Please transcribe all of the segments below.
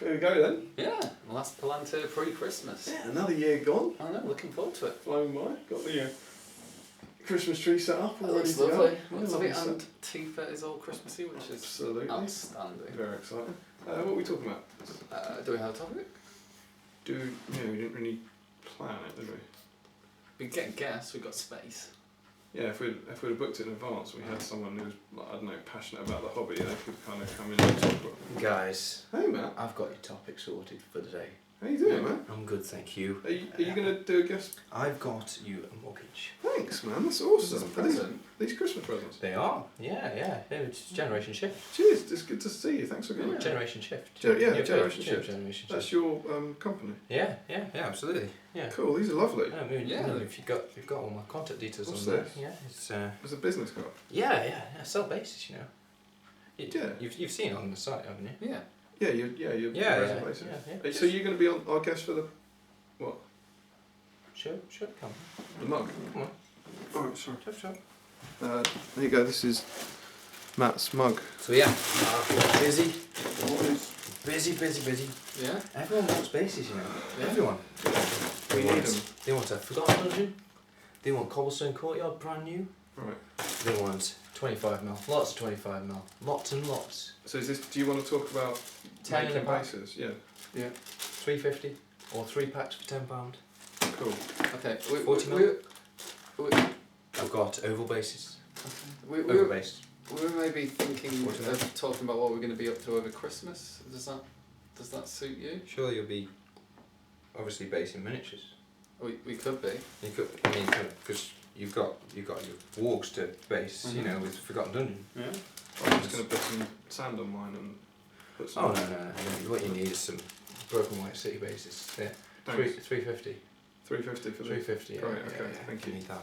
there we go then. Yeah, well that's Palantir pre-Christmas. Yeah, another year gone. I know, looking forward to it. Flown by. Got the Christmas tree set up. It All looks ready to lovely. go. Looks Yeah, lovely, lovely and set. Tifa is all Christmassy, which is Absolutely. outstanding. Very exciting. What are we talking about? Do we have a topic? We didn't really plan it, did we? We can get guests, we've got space. Yeah, if we'd have booked it in advance, we had someone who was, like, I don't know, passionate about the hobby, they could kind of come in and talk about it. Guys, Hey Matt, I've got your topic sorted for the day. how you doing, man? I'm good, thank you. Are you going to do a guest? I've got you a mortgage. Thanks, man. That's This awesome. is a Are present. these Christmas presents. They are, yeah. It's Generation Shift. Cheers. It's good to see you. Thanks for coming. Generation Shift. Generation Generation Shift. Generation That's Shift. your company. Yeah, absolutely. Yeah. Cool. These are lovely. I mean, Yeah. if you've got all my contact details What's on there. this? Yeah, it's It's a business card. yeah. Sell basis, you know. Yeah. You've seen it on the site, haven't you? Yeah. Yeah. You're Yeah. So you're going to be on our guest for the what? Sure, come. The mug. Come on. Oh, sorry. Sure. There you go. This is Matt's mug. So yeah, busy. Busy. Yeah? Everyone wants bases, you know. Yeah. Everyone. We need them. They want a Forgotten Dungeon. They want Cobblestone Courtyard brand new. Right. They want 25mm. Lots of 25mm. Lots and lots. So is this? Do you want to talk about 10 in a making pack. bases? Yeah. 350 or 3 packs for £10. Cool. Okay. 40mm. I've got oval bases. We Oval were base. maybe thinking What's of talking about what we're going to be up to over Christmas. Does that suit you? Sure, you'll be obviously basing miniatures. We could be. You could, because you've got your wargs to base, you know, with Forgotten Dungeon. Yeah. I'm just going to put some sand on mine and put some. Oh no. What you need is some Broken White City bases. Yeah. Thanks. 350. 350 for the. 350. Great, okay, thank you. Need that.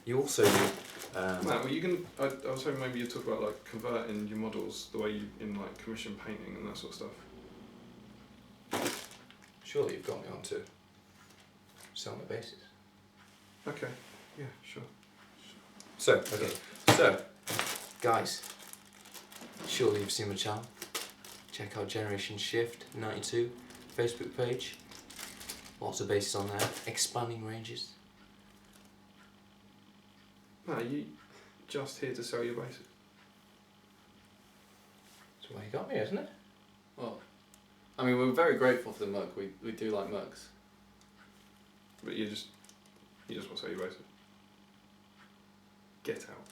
You also need. Matt, were you going? I was hoping maybe you'd talk about like converting your models the way you in like commission painting and that sort of stuff. Surely you've got me on to sell my bases. Okay. Yeah. Sure. So guys, surely you've seen my channel. Check out Generation Shift 92 Facebook page. Lots of bases on there. Expanding ranges. Matt, are you just here to sell your bases? That's why you got me, isn't it? Well, I mean, we're very grateful for the mug. We do like mugs. But you just want to sell your bases. Get out.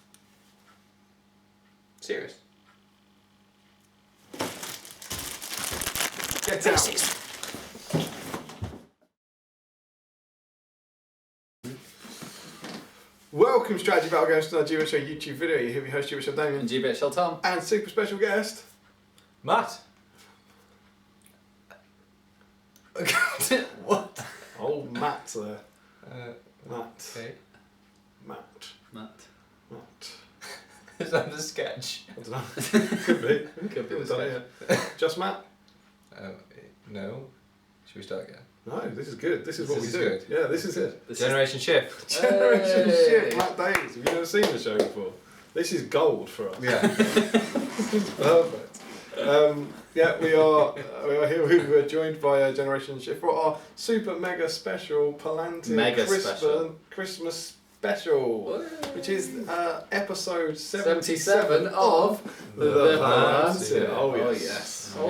Serious? Get out. Welcome, Strategy Battle Games, to our GBHL YouTube video. You hear me host GBHL Damian And GBHL Tom. and super special guest. Matt. What? Old Matt there. Matt. Okay. Matt. Is that the sketch? I don't know. Could be. Could be Haven't the done it yet. Just Matt? No. Should we start again? No, this is good. This is what we is do. good. Yeah, this is it. Generation Shift. Generation Hey. Shift, Matt Davies. Have you never seen the show before? This is gold for us. Yeah. Perfect. Yeah, we are here. We were joined by Generation Shift for our super mega special Palantir Mega special. Christmas special, which is episode 77 of the Palantir. Palantir. Oh Oh, yes. yes. Oh,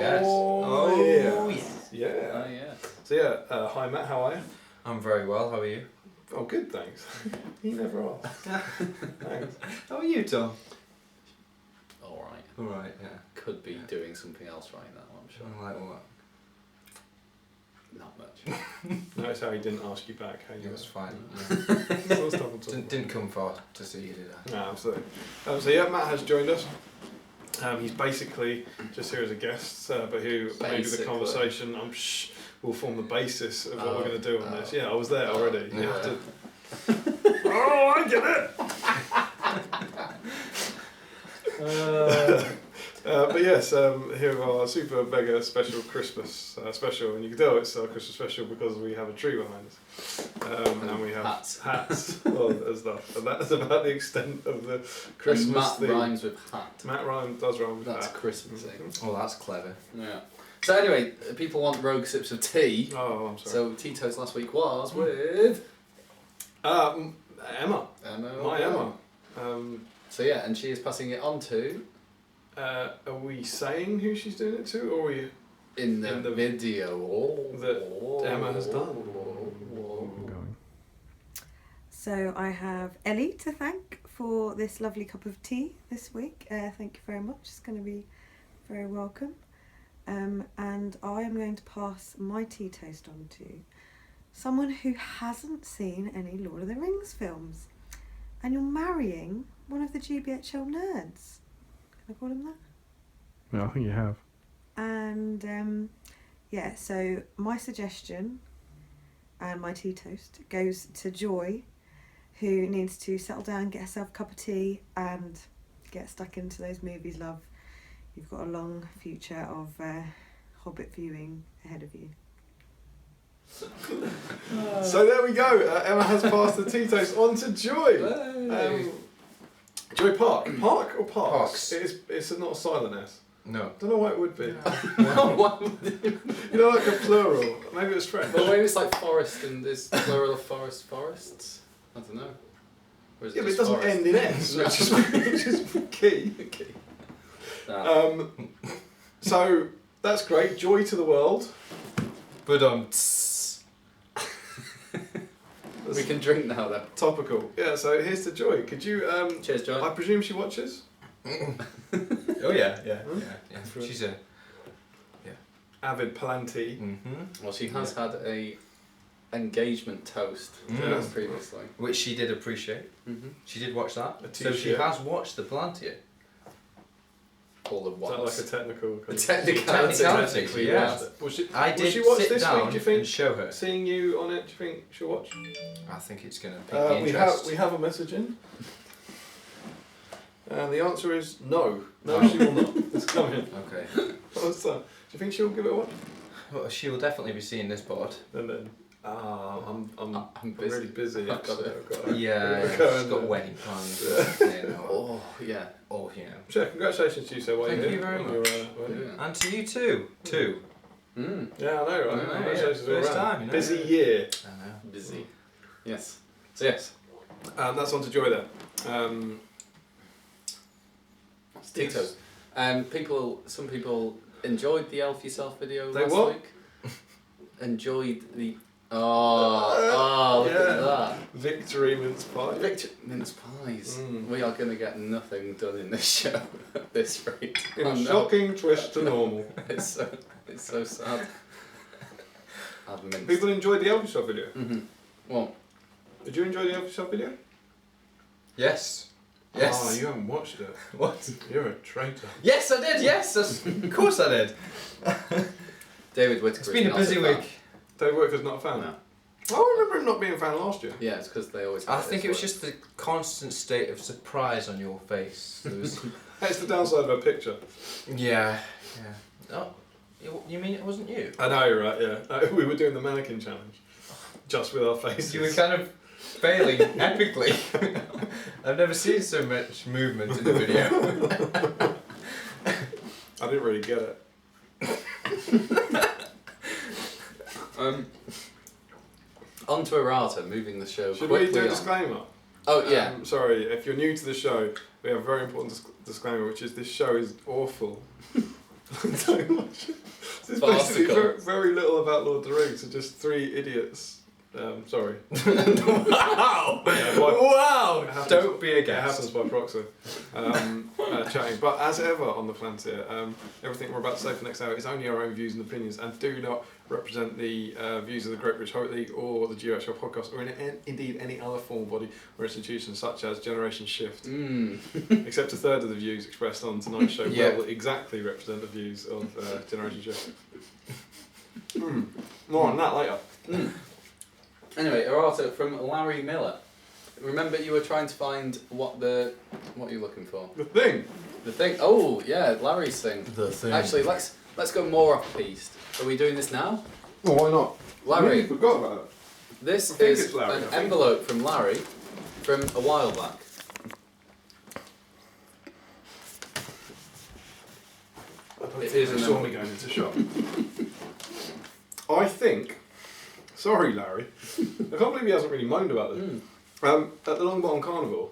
Yes. yeah. yes. Yeah. Oh yeah. So yeah, hi Matt, how are you? I'm very well, how are you? Oh, good, thanks. You never are. Thanks. How are you, Tom? All right. Alright, yeah. Could be doing something else right now. I'm sure. Like what? Not much. Notice how he didn't ask you back. How you It was fine. Still stuff on top. Didn't come far to see you, did I? No, absolutely. So yeah, Matt has joined us. He's basically just here as a guest, but who maybe the Basically. conversation will form the basis of what we're going to do on this. Yeah, I was there Oh, already. You yeah. have to. Oh, I get it. But yes, here are our super mega special Christmas special, and you can tell it's our Christmas special because we have a tree behind us, and we have hats, and stuff, and that's about the extent of the Christmas and Matt theme. rhymes with hat. Matt does rhyme with That's hat. Christmasy. Oh, that's clever. Yeah. So anyway, people want rogue sips of tea. Oh, I'm sorry. So tea toast last week was with Emma. My Emma. So yeah, and she is passing it on to. Are we saying who she's doing it to, or are we In the video that Emma has done? So I have Ellie to thank for this lovely cup of tea this week. Thank you very much. It's going to be very welcome. And I am going to pass my tea toast on to someone who hasn't seen any Lord of the Rings films. And you're marrying one of the GBHL nerds. Can I call him that? No, I think you have. And yeah, so my suggestion and my tea toast goes to Joy, who needs to settle down, get herself a cup of tea and get stuck into those movies, love. You've got a long future of Hobbit viewing ahead of you. So there we go. Emma has passed the tea toast on to Joy. Joy Park. Park or Parks? Parks. It's not a silent S. No. Don't know why it would be. What would it- You know, like a plural. Maybe it's French. Well, maybe it's like forest and there's plural of forests. I don't know. Or is Yeah, but it just doesn't forest? end in S, No. which is key. Okay. No. So that's great. Joy to the world. But We can drink now then. Topical. Yeah. So here's to Joy. Could you? Cheers, Joy. I presume she watches. oh yeah. She's a Avid Palantir. Well, she has had a engagement toast Yes. previously. which she did appreciate. Mm-hmm. She did watch that. A So she t-shirt. has watched the Palantir. All the Is what? that like a technical? A technicality. Technically, yeah. watched it. Will she, I will did she watch sit this down week? Do you think? and show her. Seeing you on it, do you think she'll watch? I think it's going to pique the We interest. have a message in. And the answer is no. No, Oh. she will not. It's coming. Okay. What's that? Do you think she'll give it a watch? Well, she will definitely be seeing this pod. And then, I'm busy. really busy. I've got actually. it. I've got Yeah, We're she's going got there. wedding plans. Oh, yeah. Or, you know. Sure, congratulations to you, sir. While Thank you're you here very on your, much. wedding. Yeah. And to you too. Two. Mm. Yeah, I know, right? Yeah, Congratulations all first around. time, you know. Busy year. I know. Busy. Yes. So yes. That's on to Joy there. Tito's. Some people enjoyed the Elf Yourself video They last what? week. Enjoyed the. Look yeah. at that. Victory mince pie. Victor mince pies. Mm. We are going to get nothing done in this show at this rate. In Oh, a no. shocking twist to normal. It's so sad. I've minced. People enjoyed the Elvis Shop video. Mm-hmm. Well, Did you enjoy the Elvis Shop video? Yes. Yes. Oh, you haven't watched it. What? You're a traitor. Yes, I did. Yes, of course I did. David Whittaker. It's been is a not busy fan. week. Dave Worker's not a fan. No. I remember him not being a fan last year. Yeah, it's because they always. I have think this it was word. just the constant state of surprise on your face. There was, That's the downside of a picture. yeah. Oh, you mean it wasn't you? I know, you're right, yeah. We were doing the mannequin challenge. Just with our faces. You were kind of failing epically. I've never seen so much movement in the video. I didn't really get it. On to errata, moving the show Should we quickly do a on. disclaimer? Oh yeah. Sorry, if you're new to the show, we have a very important disclaimer, which is this show is awful. So much. This is basically Farcical. very, very little about Lord of the Rings, so just three idiots. Sorry. Wow! Yeah, Wow! it happens- Don't be a It happens guest. by proxy. Chatting. But as ever on the Palantir, everything we're about to say for the next hour is only our own views and opinions and do not represent the views of the Great British Hobbit League or the GBHL podcast or indeed any other formal body or institution such as Generation Shift. Except a third of the views expressed on tonight's show Yeah. will exactly represent the views of Generation Shift. More on that later. Anyway, errata from Larry Miller. Remember, you were trying to find what are you looking for? The thing. The thing. Oh yeah, Larry's thing. The thing. Actually, let's go more off piste. Are we doing this now? Well, why not? Larry, I forgot about it. this I think is it's Larry, an I think. envelope from Larry from a while back. It is an saw me going into shop. I think. Sorry, Larry. I can't believe he hasn't really moaned about this. At the Long Bottom Carnival,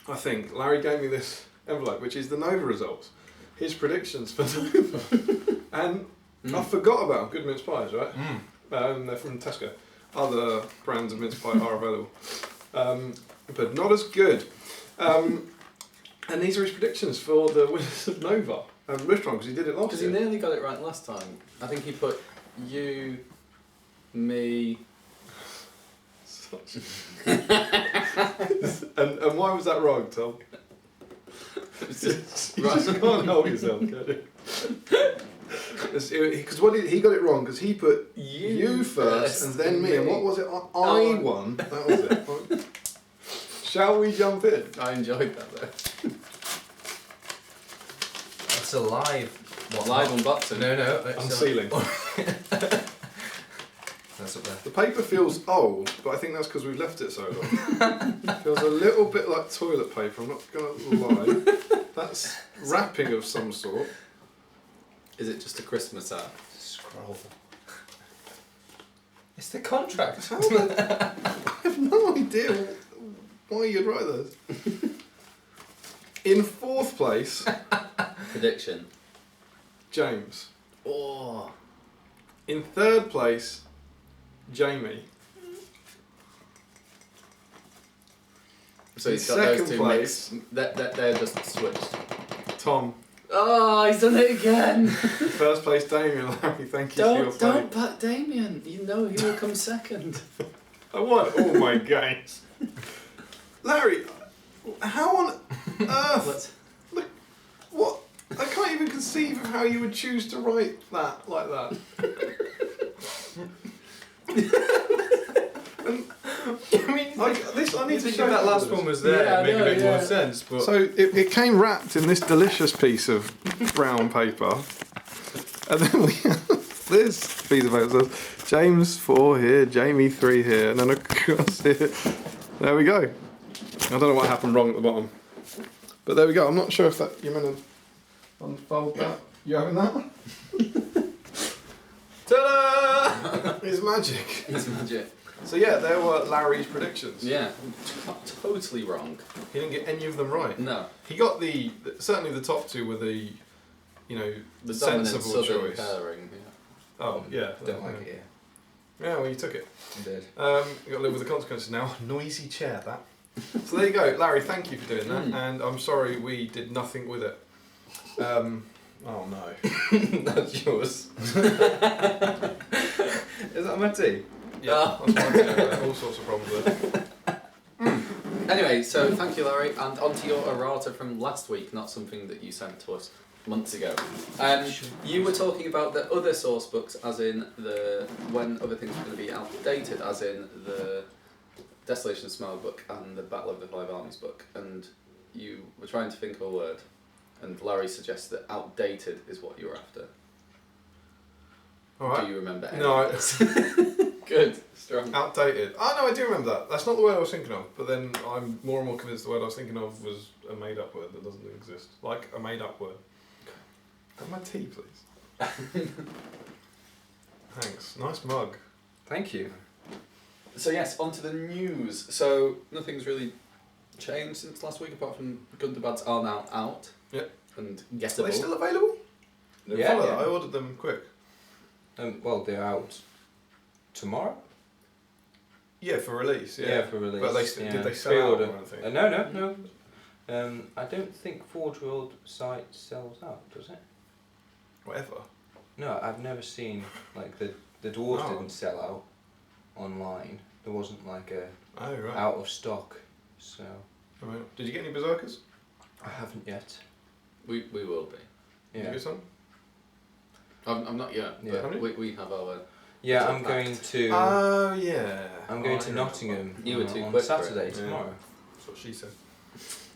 I think Larry gave me this envelope, which is the Nova results, his predictions for Nova, and I forgot about good mince pies, right? They're from Tesco. Other brands of mince pie are available, but not as good. And these are his predictions for the winners of Nova. Restaurant, because he did it last Because year. he nearly got it right last time. I think he put you, me. and why was that wrong, Tom? It's just, You just can't help yourself, can you? Because he got it wrong because he put you first and then me. And what was it? I won. That was it. Shall we jump in? I enjoyed that though. It's a live. Live unboxing. No. Unsealing. That's up there. The paper feels old, but I think that's because we've left it so long. Feels a little bit like toilet paper, I'm not going to lie. That's wrapping of some sort. Is it just a Christmas ad? Scroll. It's the contract. I have no idea why you'd write those. In fourth place, Prediction. James. Oh. In third place, Jamie. So In he's got those second two place- mixed. They're just switched. Tom. Oh, he's done it again. First place, Damian. Larry, thank you for your Don't vote. back Damian. You know he will come second. I won all my games. Larry, how on earth? What? What? I can't even conceive of how you would choose to write that like that. I need to show that you last this. one was there, Yeah, I it'd make know, a bit yeah. more sense. But So it came wrapped in this delicious piece of brown paper, and then we have this piece of paper that says James 4 here, Jamie 3 here, and then across here. There we go. I don't know what happened wrong at the bottom, but there we go. I'm not sure if that you're meant to unfold that. You having that? Ta-da! It's magic. It's magic. So yeah, there were Larry's predictions. Yeah. Totally wrong. He didn't get any of them right. No. He got certainly the top two were the, The dominant sensible southern choice. pairing. Yeah. Oh yeah. don't like it here. Yeah, well you took it. Indeed. You got to live with the consequences now. Noisy chair that. So there you go, Larry. Thank you for doing that, and I'm sorry we did nothing with it. Oh no. That's yours. Is that my tea? Yeah, that's fine. All sorts of problems there. Anyway, so thank you, Larry, and on to your errata from last week, not something that you sent to us months ago. You were talking about the other source books, as in when other things were going to be outdated, as in the Desolation of Smell book and the Battle of the Five Armies book, and you were trying to think of a word, and Larry suggests that outdated is what you were after. All right. Do you remember any No, of this? Good, strong. outdated. Oh no, I do remember that. That's not the word I was thinking of. But then I'm more and more convinced the word I was thinking of was a made-up word that doesn't exist. Like a made-up word. Have my tea, please. Thanks. Nice mug. Thank you. So yes, on to the news. So nothing's really changed since last week, apart from Gundabad's are now out. Yep. And Are gettable. they still available? Yeah, Follow yeah. that. I ordered them quick. Well, they're out tomorrow. Yeah, for release. Yeah, Yeah, for release. But they yeah. did they sell out Pre-order. or anything? No. I don't think Forge World site sells out, does it? Whatever. No, I've never seen like the dwarves No. didn't sell out online. There wasn't like a Oh right. out of stock, so Right. Did you get any berserkers? I haven't yet. We will be. Did you Yeah. get some? I'm not yet, Yeah. but Have you? we have our... Yeah, It's I'm a going fact. to. Oh yeah. I'm going Oh, to I Nottingham You were too on quick for it. Saturday Yeah. tomorrow. That's what she said.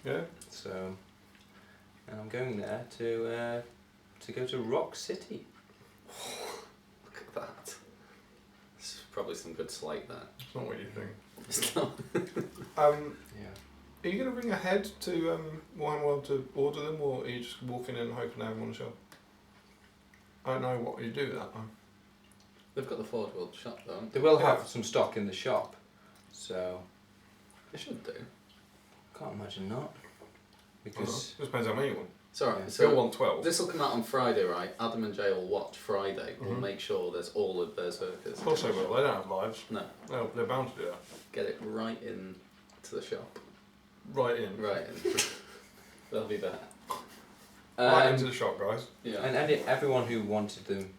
Yeah. So and I'm going there to go to Rock City. Look at that. There's probably some good slate there. It's not what you think. It's not. Yeah. Are you going to ring ahead to Warhammer World to order them, or are you just walking in and hoping to have them on the shelf? I don't know what you do with that one. They've got the Ford World shop though. They will have some stock in the shop, so They should do. can't imagine not. Because Just depends how many you want. Sorry. Yeah. Still So want 12. this will come out on Friday, right? Adam and Jay will watch Friday. We'll Mhm. make sure there's all of Berserkers. Of course they will. They don't have lives. No, They're bound to do that. get it right in to the shop. Right in. Right in. They'll be there. Right into the shop, guys. Yeah. and everyone who wanted them,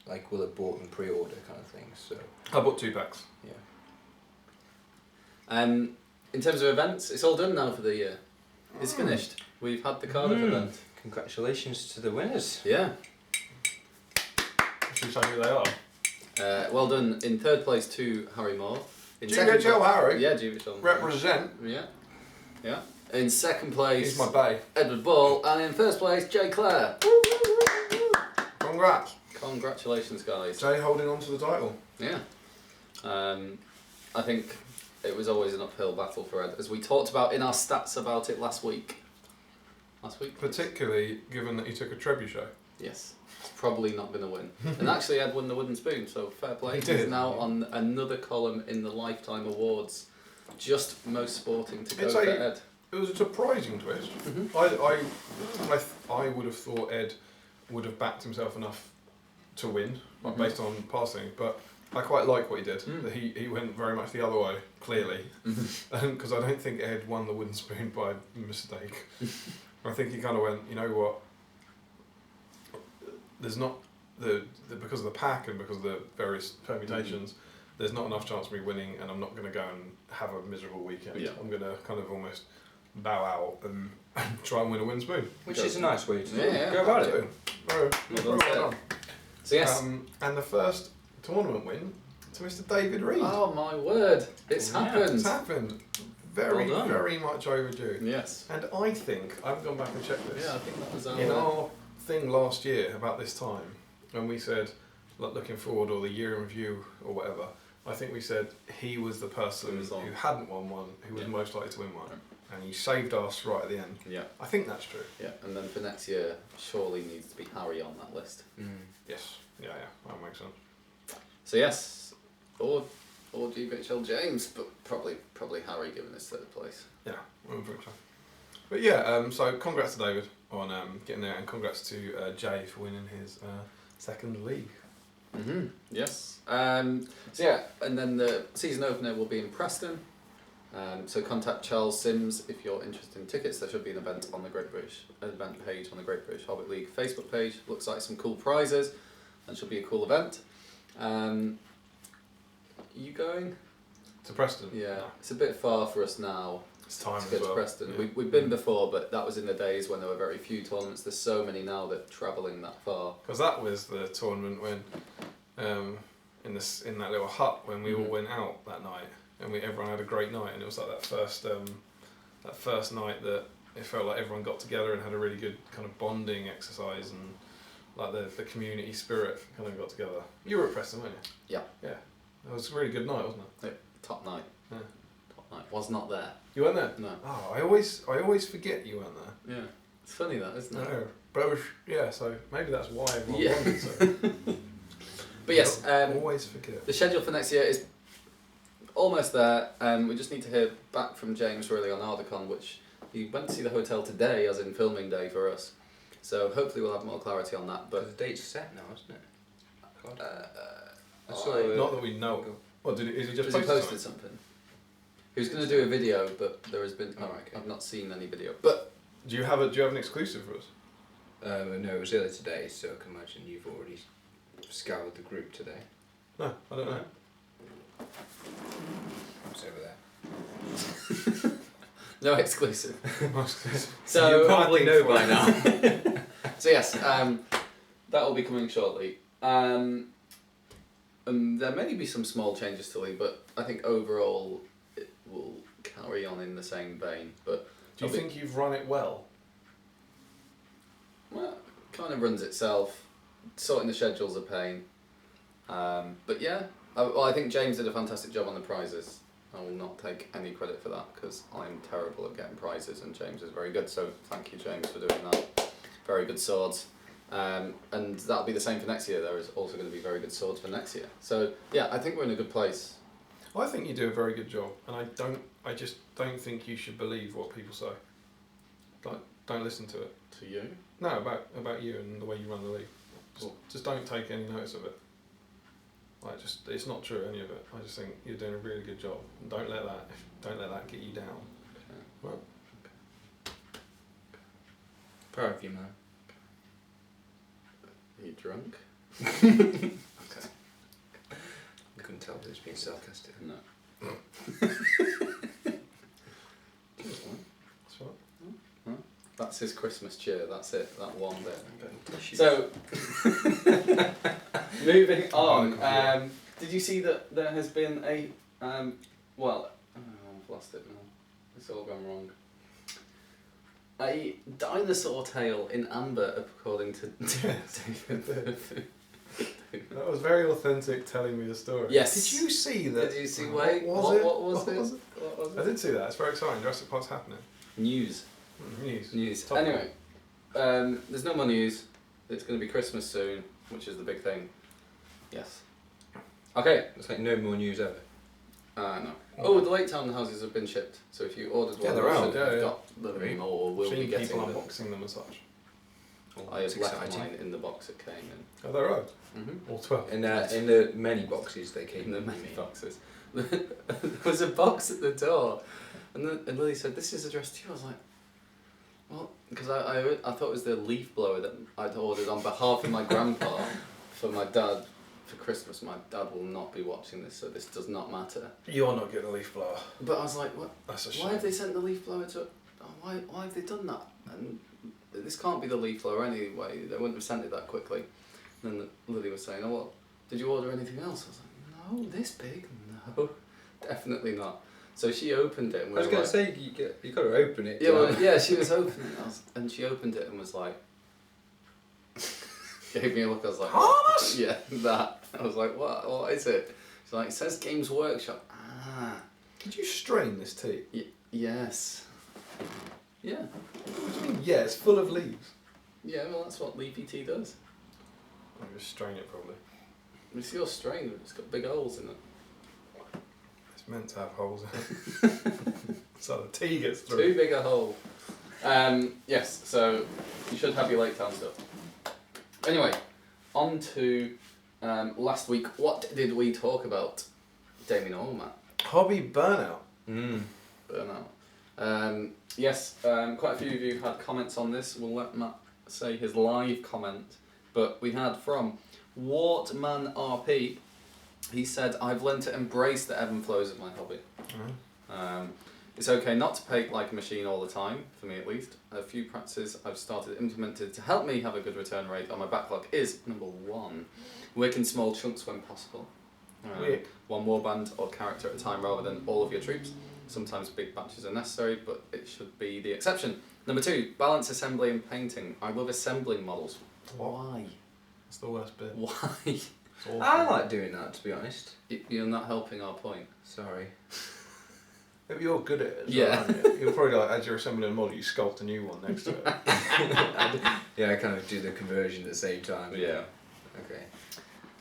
like, will have bought them pre-order kind of thing. So I bought 2 packs. yeah. In terms of events, it's all done now for the year. It's finished. We've had the Cardiff event. Congratulations to the winners. Yeah. Should we say who they are? Well done. In third place to Harry Moore. In GBHL Harry. Yeah, GBHL. Represent. Yeah. Yeah. In second place, He's my bae. Edward Ball, and in first place, Jay Clare. Congrats. Congratulations, guys. Jay holding on to the title. Yeah. I think it was always an uphill battle for Ed, as we talked about in our stats about it last week. Last week? Particularly given that he took a trebuchet. Yes. It's probably not going to win. And actually, Ed won the wooden spoon, so fair play. He did. He's now on another column in the Lifetime Awards. Just most sporting to go It's for a- Ed. It was a surprising twist. Mhm. I would have thought Ed would have backed himself enough to win, like, Mhm. based on passing, but I quite like what he did. Mm. That he went very much the other way, clearly, Mhm. because I don't think Ed won the wooden spoon by mistake. I think he kind of went, you know what? There's not the because of the pack and because of the various permutations. There's not enough chance of me winning, and I'm not going to go and have a miserable weekend. Yeah. I'm going to kind of almost bow out and try and win a wooden spoon. Which is a nice way to Yeah, go about it. Very, Well very done, well sir. done. So yes. And the first tournament win to Mr. David Reed. Oh my word! It's Yeah. happened. It's happened. Very, Well done. very much overdue. Yes. And I think, I haven't gone back and checked this, Yeah, I think that was in our thing last year about this time, when we said, like, looking forward or the year in review or whatever, I think we said he was the person Who was on. who hadn't won one, who was Yeah. most likely to win one. And he saved us right at the end. Yeah. I think that's true. Yeah, and then for next year, surely needs to be Harry on that list. Yes. Yeah, that makes sense. So yes, or GBHL James, but probably Harry given his third place. Yeah, I would think so. But yeah, so congrats to David on getting there, and congrats to Jay for winning his second league. Yes. So yeah, and then the season opener will be in Preston. So contact Charles Sims if you're interested in tickets. There should be an event on the Great British event page on the Great British Hobbit League Facebook page. Looks like some cool prizes, and should be a cool event. You going? To Preston? Yeah, it's a bit far for us now It's time to as get well. to Preston. Yeah. We've been before, but that was in the days when there were very few tournaments. There's so many now that travelling that far. Because that was the tournament when, in that little hut when we all Mhm. went out that night, and everyone had a great night, and it was like that first night that it felt like everyone got together and had a really good kind of bonding exercise, and like the community spirit kind of got together. You were at Preston, weren't you? Yeah. Yeah. It was a really good night, wasn't it? Top night. Yeah. Top night. Was not there. You weren't there? No. Oh, I always forget you weren't there. Yeah. It's funny that, isn't it? No, but it was, yeah. So maybe that's why everyone Yeah. wanted so. But yes, always forget. the schedule for next year is almost there. We just need to hear back from James really on Ardacon, which he went to see the hotel today, as in filming day for us. So hopefully we'll have more clarity on that. But But the date's set now, isn't it? God. I I- saw Not that we know. What is he just has he posted? posted something? He was going to do a video, but there has been. Oh, okay. I've not seen any video. But Do you have an exclusive for us? No, it was earlier today, so I can imagine you've already scoured the group today. No, I don't know. It's over there. no exclusive. So you probably know by now. So yes, that will be coming shortly. There may be some small changes to League, but I think overall it will carry on in the same vein. But Do you think you've run it well? Well, kind of runs itself. Sorting the schedule's a pain. But yeah, I think James did a fantastic job on the prizes. I will not take any credit for that because I'm terrible at getting prizes and James is very good. So thank you, James, for doing that. Very good swords. And that'll be the same for next year. There is also going to be very good swords for next year. So yeah, I think we're in a good place. I think you do a very good job, and I just don't think you should believe what people say. Like, don't listen to it. To you? No, about you and the way you run the league. Just don't take any notice of it. Like, it's not true, any of it. I just think you're doing a really good job. And don't let that get you down. Okay. Right? Proud of you, man. Are you drunk? Okay. I couldn't tell if it was being sarcastic. No. That's right. That's his Christmas cheer, that's it, that one bit. Okay. So, moving on, did you see that there has been a, I've lost it now, it's all gone wrong. A dinosaur tale in amber, according to David. That was very authentic telling me the story. Yes. Did you see that? Did you see, What was it? What was I did see that. It's very exciting. Jurassic Park's happening. News. News. Top Anyway, there's no more news. It's going to be Christmas soon, which is the big thing. Yes. Okay. It's like no more news ever. No. Oh, the Lake Town houses have been shipped. So if you ordered one, Yeah, they're you out, should have yeah. got them or will be Seen getting people them. unboxing them and such. I It's had left exciting. mine in the box it came in. Oh, they're right. Mm-hmm. All 12. In the many boxes they came In the in. many boxes. There was a box at the door, and Lily said, "This is addressed to you." I was like, "Well," because I thought it was the leaf blower that I'd ordered on behalf of my grandpa for my dad for Christmas. My dad will not be watching this, so this does not matter. You're not getting a leaf blower. But I was like, "What? That's a Why shame. have they sent the leaf blower to? Why have they done that? And this can't be the leaf blower anyway. They wouldn't have sent it that quickly." And then Lily was saying, "Oh, well, did you order anything else?" I was like, "No, this big? No, definitely not." So she opened it and I was going to say you got to open it. yeah, well, yeah, she was opening it, and she opened it and was like, gave me a look. I was like, How much? Yeah, that. I was like, what is it? She's like, "It says Games Workshop." Ah, Did you strain this tea? yes. Yeah. What do you mean? Yeah, it's full of leaves. Yeah, well, that's what leafy tea does. I'm just strain it probably. It's your strain, it's got big holes in it. It's meant to have holes in it. So the tea gets Too through. big a hole. Yes, so you should have your Lake Town stuff. Anyway, on to last week. What did we talk about? Damian or Matt? Hobby burnout. Burnout. Yes, quite a few of you had comments on this. We'll let Matt say his live comment. But we had from Wartman RP. He said, "I've learned to embrace the ebb and flows of my hobby. It's okay not to paint like a machine all the time, for me at least. A few practices I've started implemented to help me have a good return rate on my backlog is, number one, work in small chunks when possible. One warband or character at a time rather than all of your troops. Sometimes big batches are necessary, but it should be the exception. Number two, balance assembly and painting. I love assembling models. What? Why? That's the worst bit. Why? It's awful. I like doing that, to be honest. You're not helping our point. Sorry. If you're good at it, as Yeah. well, aren't you? You'll probably like as you're assembling a model, you sculpt a new one next to it. Yeah, I kind of do the conversion at the same time. Yeah. Okay.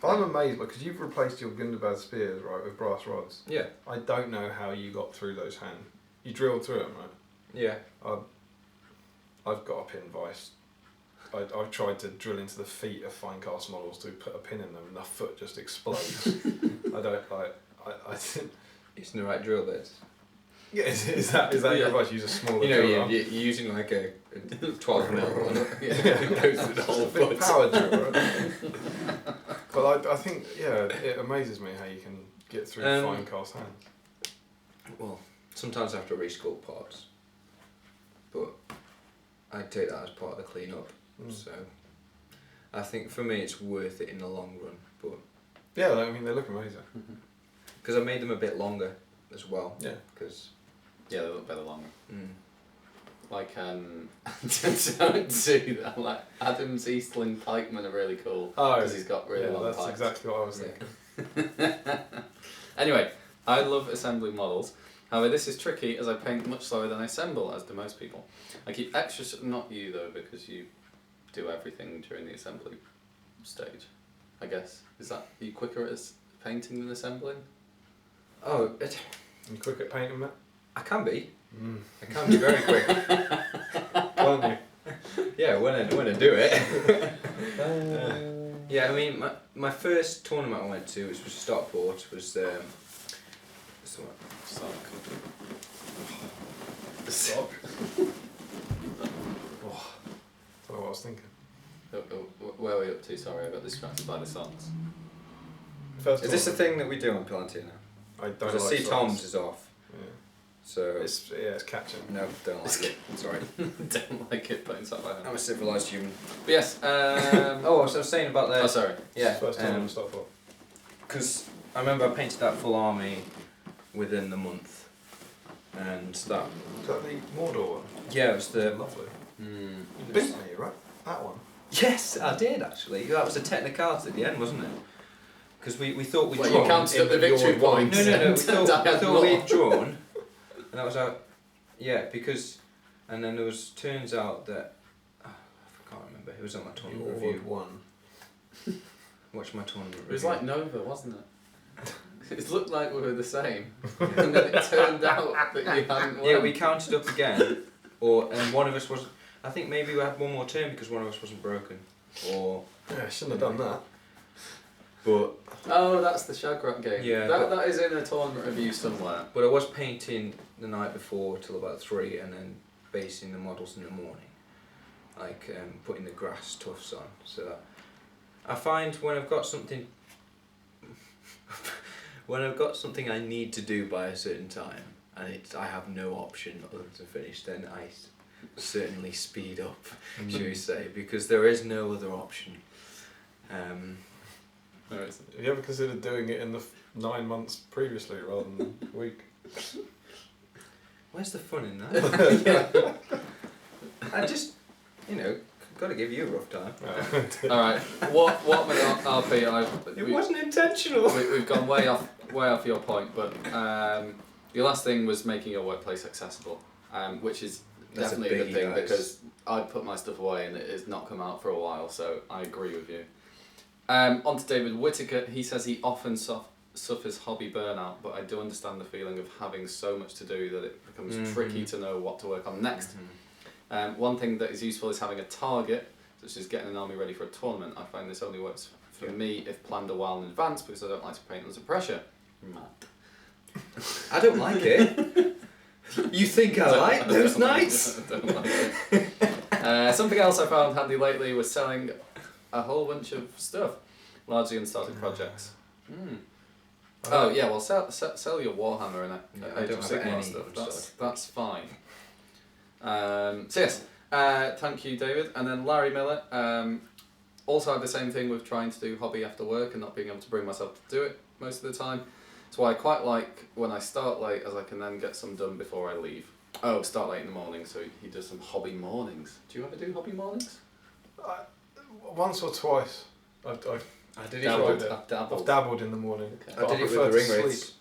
I'm amazed because you've replaced your Gundabad spears right with brass rods. Yeah. I don't know how you got through those hand. You drilled through them, right? Yeah. I've got a pin vice. I've tried to drill into the feet of fine cast models to put a pin in them, and the foot just explodes. I don't like. I think. Using the right drill bits. Yeah, is that your advice? Use a smaller You know, drill. you're using like a 12mm one. Yeah. Goes through the whole It's a big foot. power drill, right? But I think, yeah, it amazes me how you can get through fine cast hands. Well, sometimes I have to resculpt parts, but I take that as part of the clean-up. So I think for me it's worth it in the long run. But Yeah, I mean, they look amazing. because I made them a bit longer as well. Yeah. Because Yeah, they look better longer. like don't do that. Like Adam's Eastland pikemen are really cool because he's got really long that's pipes. exactly what I was thinking. Anyway, I love assembling models. However, this is tricky as I paint much slower than I assemble, as do most people. I keep extra... Not you, though, because you do everything during the assembly stage, I guess. Is that... Are you quicker at painting than assembling? Oh, You quick at painting, Matt? I can be. I can be very quick. Can't you? Yeah, when I do it. Yeah, I mean, my first tournament I went to, which was Stockport, was Sock. Oh, don't know what I was thinking. Where are we up to? Sorry, I got distracted by the socks. First Is this a tournament, thing that we do on Palantir now? I don't Because I like see socks. Tom's is off, Yeah. so It's catching. no, don't like it. Sorry, Don't like it, but it's not like I'm a civilised human. But yes. Oh, so I was saying about the. Oh, sorry. Yeah, First tournament in Stockport. because I remember I painted that full army within the month, and that. Is that the Mordor one? Yeah, it was the. Lovely. Mm. You beat me, right? That one. Yes, I did actually. That was a technicality at the end, wasn't it? Because we thought we'd Well, drawn. you counted up the victory your one. points. No, we thought Diagonal. we'd drawn, and that was our. Yeah, because, and then there was turns out that I can't remember. It was on my tournament Your review. one. Watch my tournament review. It was like Nova, wasn't it? It looked like we were the same, and then it turned out that you hadn't won. Yeah, we counted up again, and one of us was. I think maybe we had one more turn because one of us wasn't broken, or. Yeah, I shouldn't have done that. But Oh, that's the Shagrat game. Yeah, that is in a tournament review somewhere. I was painting the night before till about 3, and then basing the models in the morning, like putting the grass tufts on. So that I find when I've got something, I need to do by a certain time, and I have no option other than to finish, then I certainly speed up, shall we say, because there is no other option. Have you ever considered doing it in the 9 months previously rather than a week? Where's the fun in that? I just, got to give you a rough time. All right. What RP? It wasn't intentional. We've gone way off your point, but your last thing was making your workplace accessible, which is That's definitely a good biggie, thing guys. because I put my stuff away and it has not come out for a while, so I agree with you. On to David Whittaker. He says he often suffers hobby burnout, but I do understand the feeling of having so much to do that it becomes tricky to know what to work on next. One thing that is useful is having a target, such as getting an army ready for a tournament. I find this only works for me if planned a while in advance because I don't like to paint under pressure. Matt. I don't like it. You think I like those nights? I don't like it. Something else I found handy lately was selling a whole bunch of stuff, largely unstarted projects. Oh yeah, well sell your Warhammer and I Age don't of have Sigmar any stuff. That's fine. So yes, thank you, David. And then Larry Miller. Also have the same thing with trying to do hobby after work and not being able to bring myself to do it most of the time. That's why I quite like when I start late, as I can then get some done before I leave. Oh, start late in the morning, so he does some hobby mornings. Do you ever do hobby mornings? Once or twice. I did it. Dabbled. Right. I've dabbled. I've dabbled in the morning. Okay. I But did it prefer with the to ring wraiths.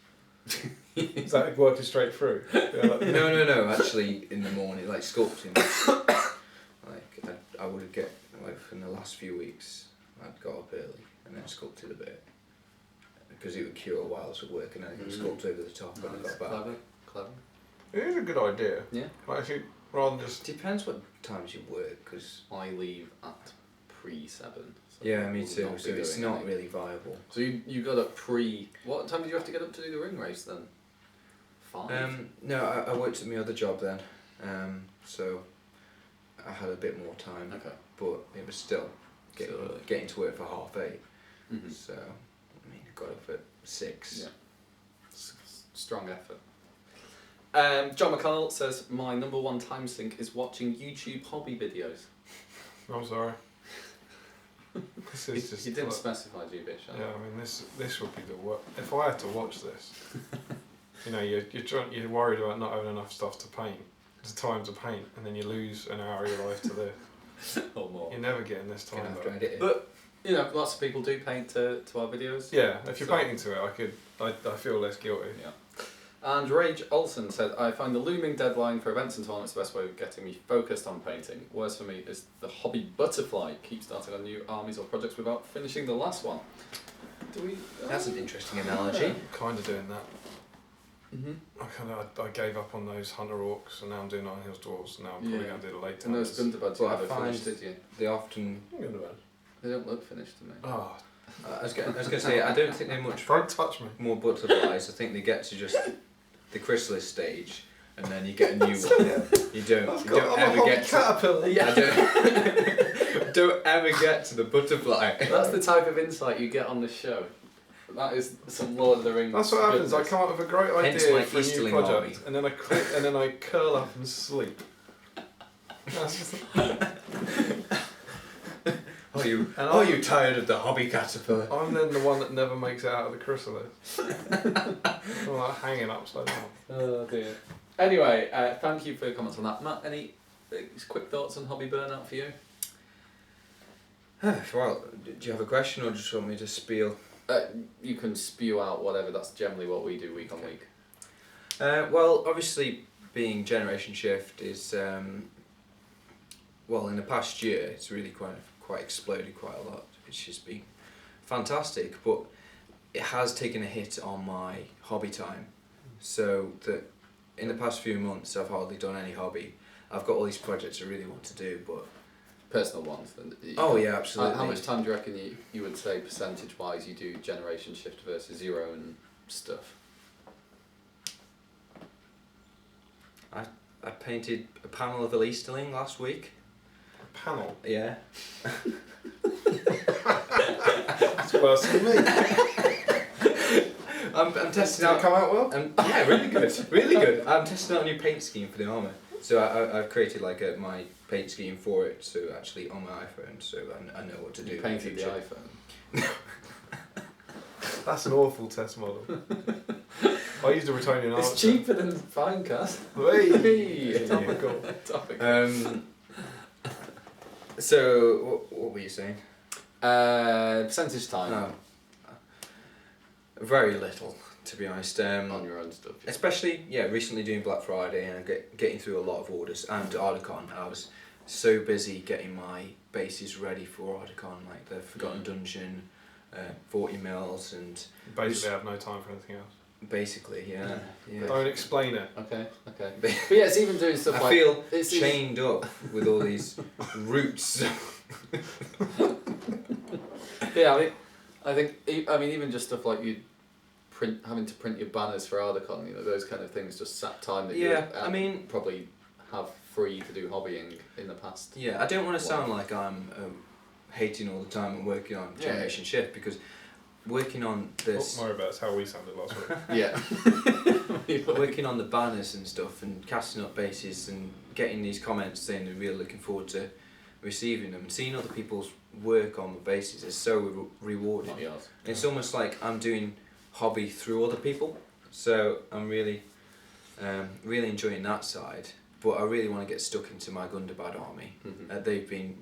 Is that working straight through? Yeah, like, No. Actually, in the morning, like sculpting. Like I would get in the last few weeks, I'd got up early and then sculpted a bit because it would cure whilst at work, and then I could sculpt over the top when I got back. Clever. It is a good idea. Yeah. Like, actually, rather than just... Depends what times you work, because I leave at pre-7. So yeah, me will too. not So be it's doing not anything. really viable. So you got up pre. What time did you have to get up to do the ring race then? 5. No, I worked at my other job then, so I had a bit more time. Okay. But it was still getting to work for 8:30. Mm-hmm. So I mean, I got up at 6. Yeah. Strong effort. John McConnell says my number one time sink is watching YouTube hobby videos. I'm sorry. This is just... He didn't like, specify GBHL. yeah, I mean, this would be the work. If I had to watch this, you're worried about not having enough stuff to paint. time to paint, and then you lose an hour of your life to this. Or more. You're never getting this time Gonna have though. to edit it. But you know, lots of people do paint to our videos. Yeah, if you're So- painting to it, I feel less guilty. Yeah. And Rage Olsen said, I find the looming deadline for events and tournaments the best way of getting me focused on painting. Worst for me is the hobby butterfly. Keep starting on new armies or projects without finishing the last one. Do we? That's an interesting analogy. Kind of doing that. Mm-hmm. I gave up on those Hunter Orcs, and now I'm doing Iron Hills Dwarves. Now I'm probably Yeah. going to do the late And those Hunters. Gunterbuds But you I never find- finished, did you? They often. They don't look finished to me. Oh, I was going to say, I don't think they're much don't touch me. more butterflies. I think they get to just the chrysalis stage, and then you get a new one. You don't ever get to. caterpillar. I don't ever get to the butterfly. That's the type of insight you get on this show. That is some Lord of the Rings. That's what happens. I goodness. come up with a great Hence idea my for a new Easterling project, army. and then I curl up and sleep. That's just, Are you tired of the hobby caterpillar? I'm then the one that never makes it out of the chrysalis. I'm like hanging upside down. Oh dear. Anyway, thank you for your comments on that. Matt, any quick thoughts on hobby burnout for you? Well, do you have a question or just want me to spiel? You can spew out whatever. That's generally what we do week on week. Well, obviously, being Generation Shift is, well, in the past year, it's really quite exploded quite a lot, which has been fantastic, but it has taken a hit on my hobby time. So that in the past few months, I've hardly done any hobby. I've got all these projects I really want to do, but... Personal ones. Then. Oh yeah, absolutely. How much time do you reckon you would say percentage-wise you do Generation Shift versus your own stuff? I painted a panel of the Easterling last week. A panel. Yeah. That's worse than me. I'm testing Did it out... come out well? Yeah, really good, really good. I'm testing out a new paint scheme for the armour. So I've created like my paint scheme for it, so actually on my iPhone, so I know what to do. You painted the iPhone. That's an awful test model. I used a Retonian Archer. It's cheaper than Finecast. Hey, topical. Topic. So what were you saying? Percentage time No. Very little, to be honest. on your own stuff. Yeah. Especially, recently doing Black Friday and getting through a lot of orders and Ardacon. I was so busy getting my bases ready for Ardacon, like the Forgotten Dungeon, 40 mils, and Basically, I have no time for anything else. basically, yeah. Don't explain it. Okay. But yeah, it's even doing stuff I like... feel it's chained up with all these roots. Yeah, I think even just stuff like having to print your banners for Ardacon, those kind of things just sap time that you probably have free to do hobbying in the past. Yeah, I don't want to sound like I'm hating all the time and working on Generation Shift, because working on this... Don't worry about it, it's how we sounded last week. Yeah. working on the banners and stuff and casting up bases and getting these comments saying they're really looking forward to receiving them and seeing other people's work on the bases is so rewarding. Not yours. It's almost like I'm doing hobby through other people, so I'm really enjoying that side, but I really want to get stuck into my Gundabad army. Mm-hmm. They've been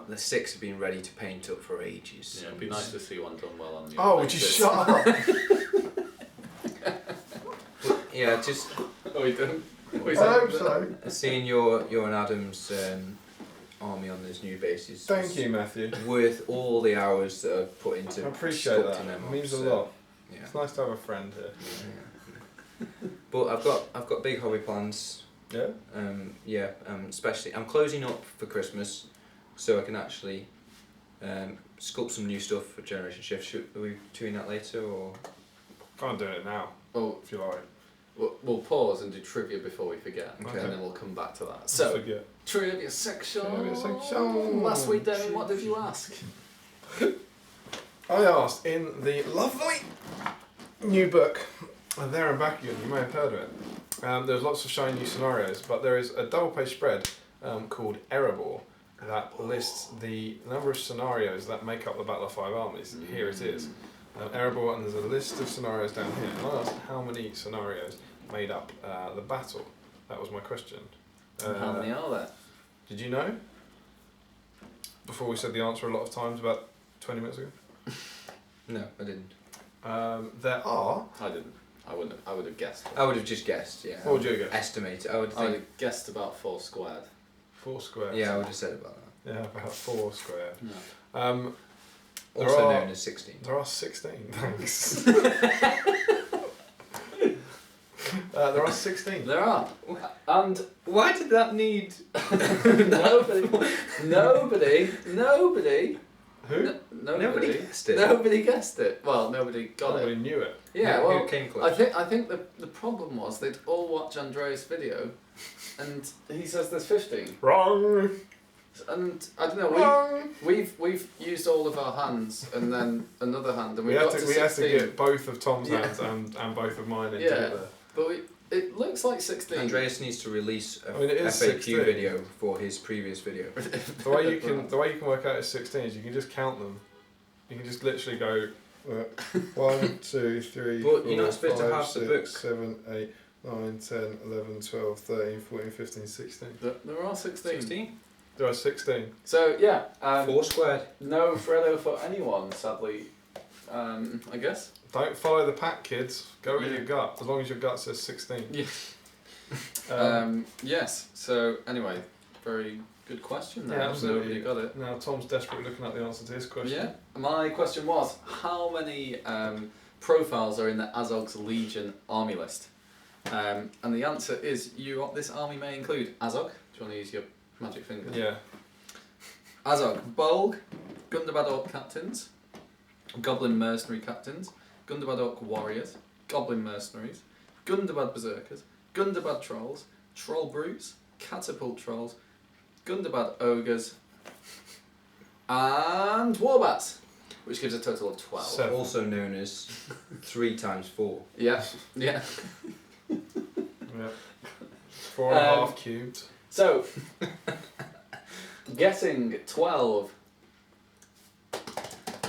the 6 have been ready to paint up for ages. Yeah, it'd be nice to see one done well on your Oh, would you shut up? Yeah, just Oh, we done? I hope so. seeing your and Adam's army on those new bases. Thank you, Matthew. Worth all the hours that I've put into I appreciate that. sculpting them It up, means a so, lot. Yeah. It's nice to have a friend here. Yeah. But I've got big hobby plans. Yeah? Especially I'm closing up for Christmas, so I can actually sculpt some new stuff for Generation Shift. Are we doing that later or? Can't do it now, Oh, if you like. we'll pause and do trivia before we forget, Okay. and then we'll come back to that. I So, forget. trivia section. Trivia section. Last week, Damian, what did you ask? I asked in the lovely new book, There and Back Again, you may have heard of it. There's lots of shiny new scenarios, but there is a double-page spread called Erebor that lists the number of scenarios that make up the Battle of Five Armies. Here it is. Erebor, and there's a list of scenarios down here. And I asked how many scenarios made up the battle. That was my question. How many are there? Did you know? Before we said the answer a lot of times, about 20 minutes ago. No, I didn't. There are. I didn't. I wouldn't. I would have guessed. I would have just guessed, yeah. What would you guess? Estimate. I would I would think. have guessed about 4 squared. 4 squared. Yeah, I would have said about that. Yeah, about 4 squared. No. There Also are- known as 16. There are 16. Thanks. There are 16. There are. And Why did that need... nobody. Who? Nobody guessed it. Nobody guessed it. Well, nobody got Nobody it. knew it. Yeah, Who well, came close? I think the problem was they'd all watch Andreas' video, and he says there's 15. Wrong. And I don't know. Wrong. We've used all of our hands, and then another hand, and We got had to to 16. get both of Tom's Yeah. hands and both of mine into Yeah. there. But it looks like 16. Andreas needs to release a I mean, it is FAQ 16. video for his previous video. The way you can work out is 16 is you can just count them. You can just literally go 1, 2, 3, But 4, you're not supposed to 5, have the book. 6, 7, 8, 9, 10, 11, 12, 13, 14, 15, 16. There are 16. There are 16. So yeah, 4 squared. no Freddo for anyone, sadly. I guess. Don't follow the pack, kids. Go with your gut. As long as your gut says 16. Yeah. Yes. So anyway, very good question there. Yeah, absolutely. Nobody got it. Now Tom's desperately looking at the answer to his question. Yeah. My question was, how many profiles are in the Azog's Legion army list? And the answer is, this army may include Azog. Do you want to use your magic finger? Yeah. Azog, Bolg, Gundabad Orc captains, Goblin mercenary captains, Gundabad Orc warriors, Goblin mercenaries, Gundabad berserkers, Gundabad trolls, troll brutes, catapult trolls, Gundabad ogres, and warbats, which gives a total of 12. Seven. Also known as 3 times 4. Yeah, yeah. Yeah. 4.5 cubed. So, getting 12,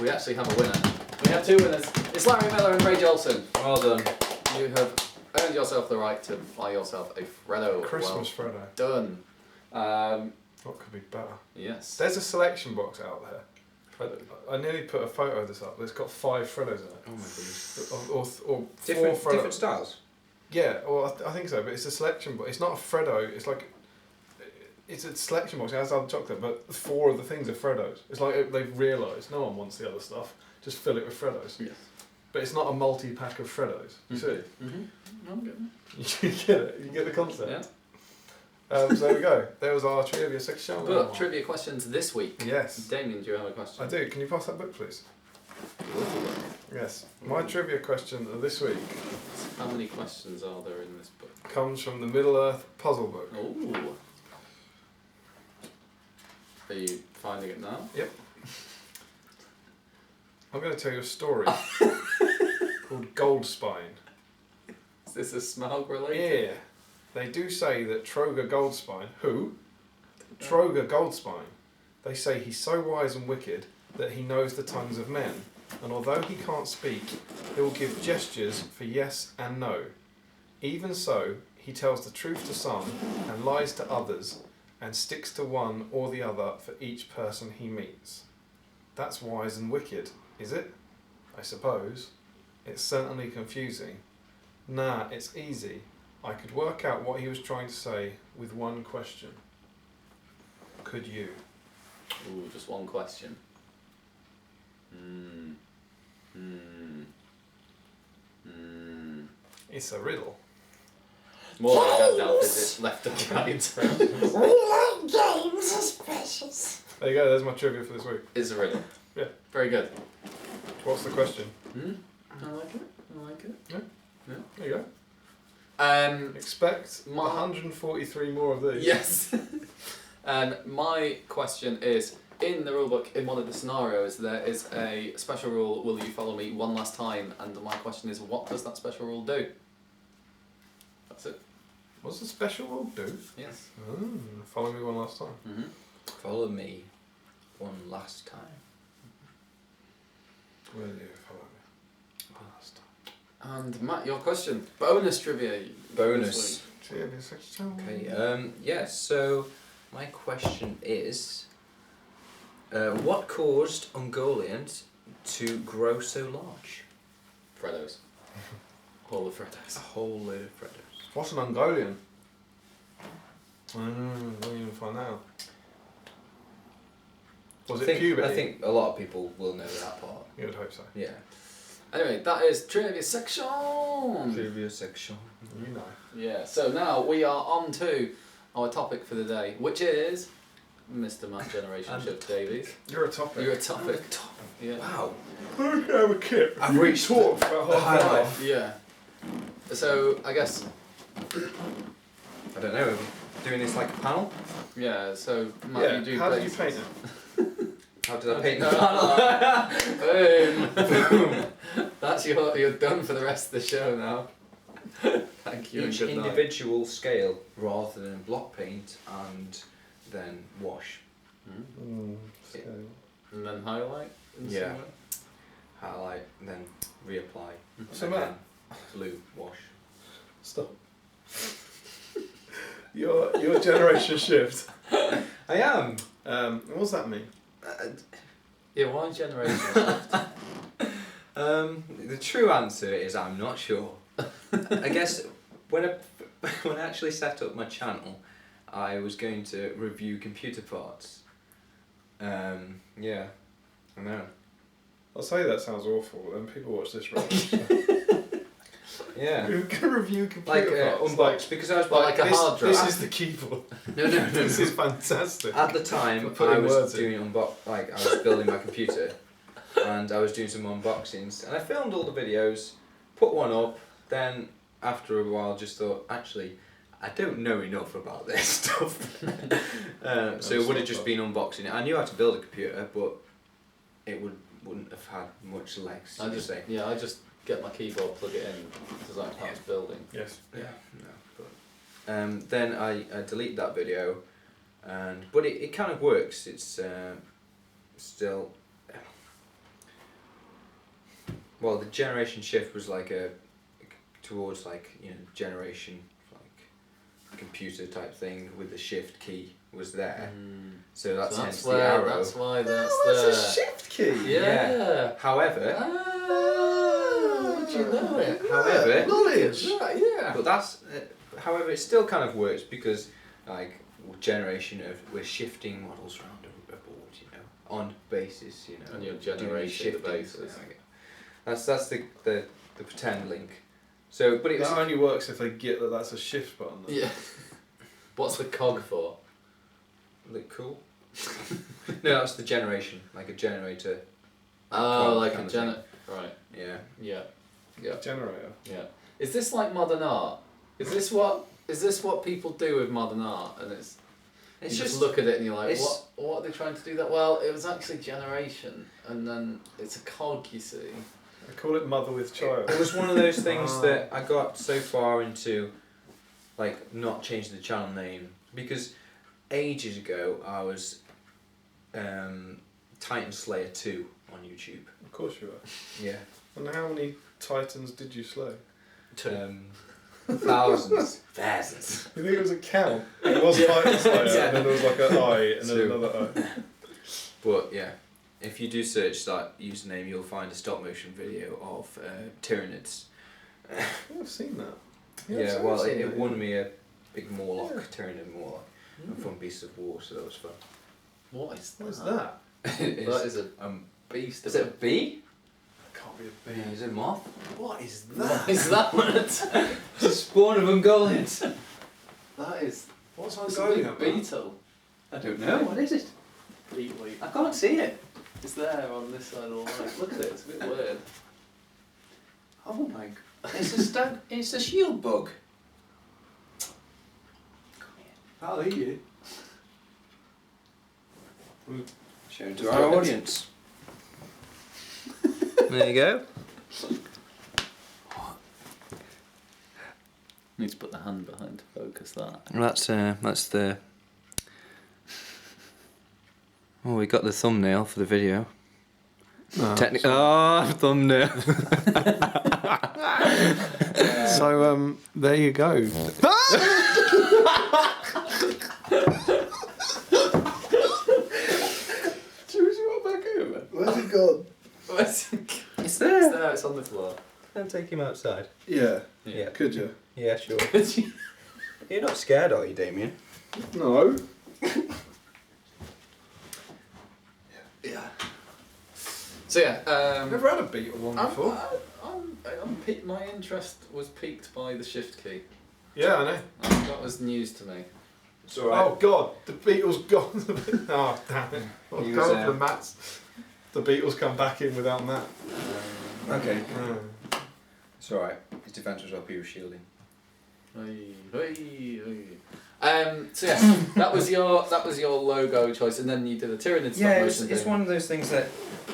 we actually have a winner. We have 2 winners. It's Larry Miller and Ray Jolson. Well done. You have earned yourself the right to buy yourself a Freddo. Christmas Freddo. Well done. What could be better? Yes. There's a selection box out there. I nearly put a photo of this up. It's got 5 Freddos in it. Oh my goodness. Or 4 Different Freddos. styles? Yeah, well, I think so, but it's a selection box. It's not a Freddo, it's like... It's a selection box, it has other chocolate, but 4 of the things are Freddos. It's like they've realised no one wants the other stuff, just fill it with Freddos. Yes. But it's not a multi-pack of Freddos, you see? Mm-hmm. I'm getting You get it, you get the concept. Yeah. So there we go, there was our trivia section. But trivia questions this week. Yes. Damien, do you have a question? I do, can you pass that book please? Lovely book. Yes. My trivia question this week How many questions are there in this book? comes from the Middle-earth puzzle book. Ooh. Are you finding it now? Yep. I'm going to tell you a story called Gold Spine. Is this a Smaug related? Yeah. They do say that Troger Goldspine, who? Troger Goldspine, they say he's so wise and wicked that he knows the tongues of men, and although he can't speak, he will give gestures for yes and no. Even so, he tells the truth to some and lies to others, and sticks to one or the other for each person he meets. That's wise and wicked, is it? I suppose. It's certainly confusing. Nah, it's easy. I could work out what he was trying to say with one question. Could you? Ooh, just one question. It's a riddle. More like that now, is it left or right? We like games as precious. There you go, there's my trivia for this week. Is a riddle. Yeah. Very good. What's the question? I like it. I like it. There you go. Um, Expect My- 143 more of these. yes. My question is, in the rulebook, in one of the scenarios, there is a special rule, will you follow me one last time? And my question is, what does that special rule do? That's it. What's the special rule do? Yes. Follow me one last time. Mm-hmm. Follow me one last time. Will you follow me one last time? And Matt, your question. Bonus trivia. Bonus. this Trivia section. Okay. Yeah. So my question is, what caused Ungoliant to grow so large? Freddos. Whole of Freddos. A whole load of Freddos. What's an Ungolian? Don't even find that out. Was it puberty? I think a lot of people will know that part. You would hope so. Yeah. Anyway, that is trivia section. Trivia section. You know. Yeah. So now we are on to our topic for the day, which is Mr. Matt Generation Shift Davies. You're a topic. You're a topic. Yeah. Wow. Okay, I'm a kid. I've reached talk for about half an hour. Yeah. So I guess. I don't know. Are we doing this like a panel? Yeah. So Matt, Yeah. you do. How did you places. paint it? How did I paint the panel? Boom. That's you're done for the rest of the show now. Thank you. Each and good night. individual scale rather than block paint and then wash. And then highlight. Yeah. Highlight, then reapply. So again, Matt. glue, wash. Stop. Your generation shift. I am. What does that mean? Yeah. Why generation? The true answer is I'm not sure. I guess when I actually set up my channel, I was going to review computer parts. Yeah, I know. I'll say that sounds awful, and people watch this rubbish. Yeah. Who can review computer Like parts? unboxed because I was Well, like a hard drive. This is the keyboard. no. This is fantastic. At the time, For putting I was words in. doing I was building my computer, and I was doing some unboxings, and I filmed all the videos, put one up. Then after a while, just thought, actually, I don't know enough about this stuff. So it would have just been unboxing it. I knew how to build a computer, but it wouldn't have had much legs. I just get my keyboard, plug it in, because that's how it's building. Yes. Yeah, no, but then I deleted that video, but it kind of works. It's still well, the generation shift was like towards generation computer type thing with the shift key was there. So that's hence the arrow. That's why that's That's a shift key. Yeah. However, How'd you know it? however, Knowledge. Yeah. but that's however it still kind of works because generation of we're shifting models around a board, on basis, And you're doing generating the shifting. bases. That's the pretend link. So, but That only works if they get that that's a shift button. Though. Yeah. What's the cog for? Look cool. No, that's the generation, like a generator. Oh, Cog like kind a of thing. Right. Yeah. Yeah. Yeah. Generator. Yeah. Is this like modern art? Is this what people do with modern art? And It's you just just look at it and you're like, it's- what are they trying to do that? Well, it was actually generation, and then it's a cog, you see. I call it mother with child. It was one of those things that I got so far into, not changing the channel name because ages ago I was Titan Slayer 2 on YouTube. Of course you are. Yeah. And how many titans did you slay? Thousands. You think it was a count? It was Titan Slayer, and then there was like an I, and then Two. another I. But yeah, if you do search that username, you'll find a stop motion video of Tyranids. I've seen that. Yeah, I've well, seen it won me a big Morlock, Tyranid Morlock, a fun piece of war, so that was fun. What is that? What is that? That is a beast. Is it a bee? Can't be a Yeah, is it a moth? What is What is that? It's a spawn of Ungoliants. That is. What's It's on a going big on? beetle. I don't know, what is it? Beetly. I can't see it. It's there on this side of the light. Look at it. It's a bit weird. Oh my god. It's a stag, it's a shield bug. I'll eat it. Show it to our audience. There you go. Need to put the hand behind to focus that. That's the. Oh, we got the thumbnail for the video. Thumbnail. So there you go. Where's it gone? It's there. It's on the floor. Can I take him outside? Yeah. Yeah. Could you? Yeah, sure. You're not scared, are you, Damian? No. Yeah. So yeah. Never had a beetle one before. My interest was piqued by the shift key. Yeah, I know. That was news to me. It's alright. Oh God, the beetle's gone. Oh damn it! Oh, He go was, for the mats. The beetles come back in without Matt. Okay. Mm. It's alright. His defence was up, he was shielding. So yeah, that was your logo choice, and then you did a Tyranid stop Yeah, motion it's thing. one of those things that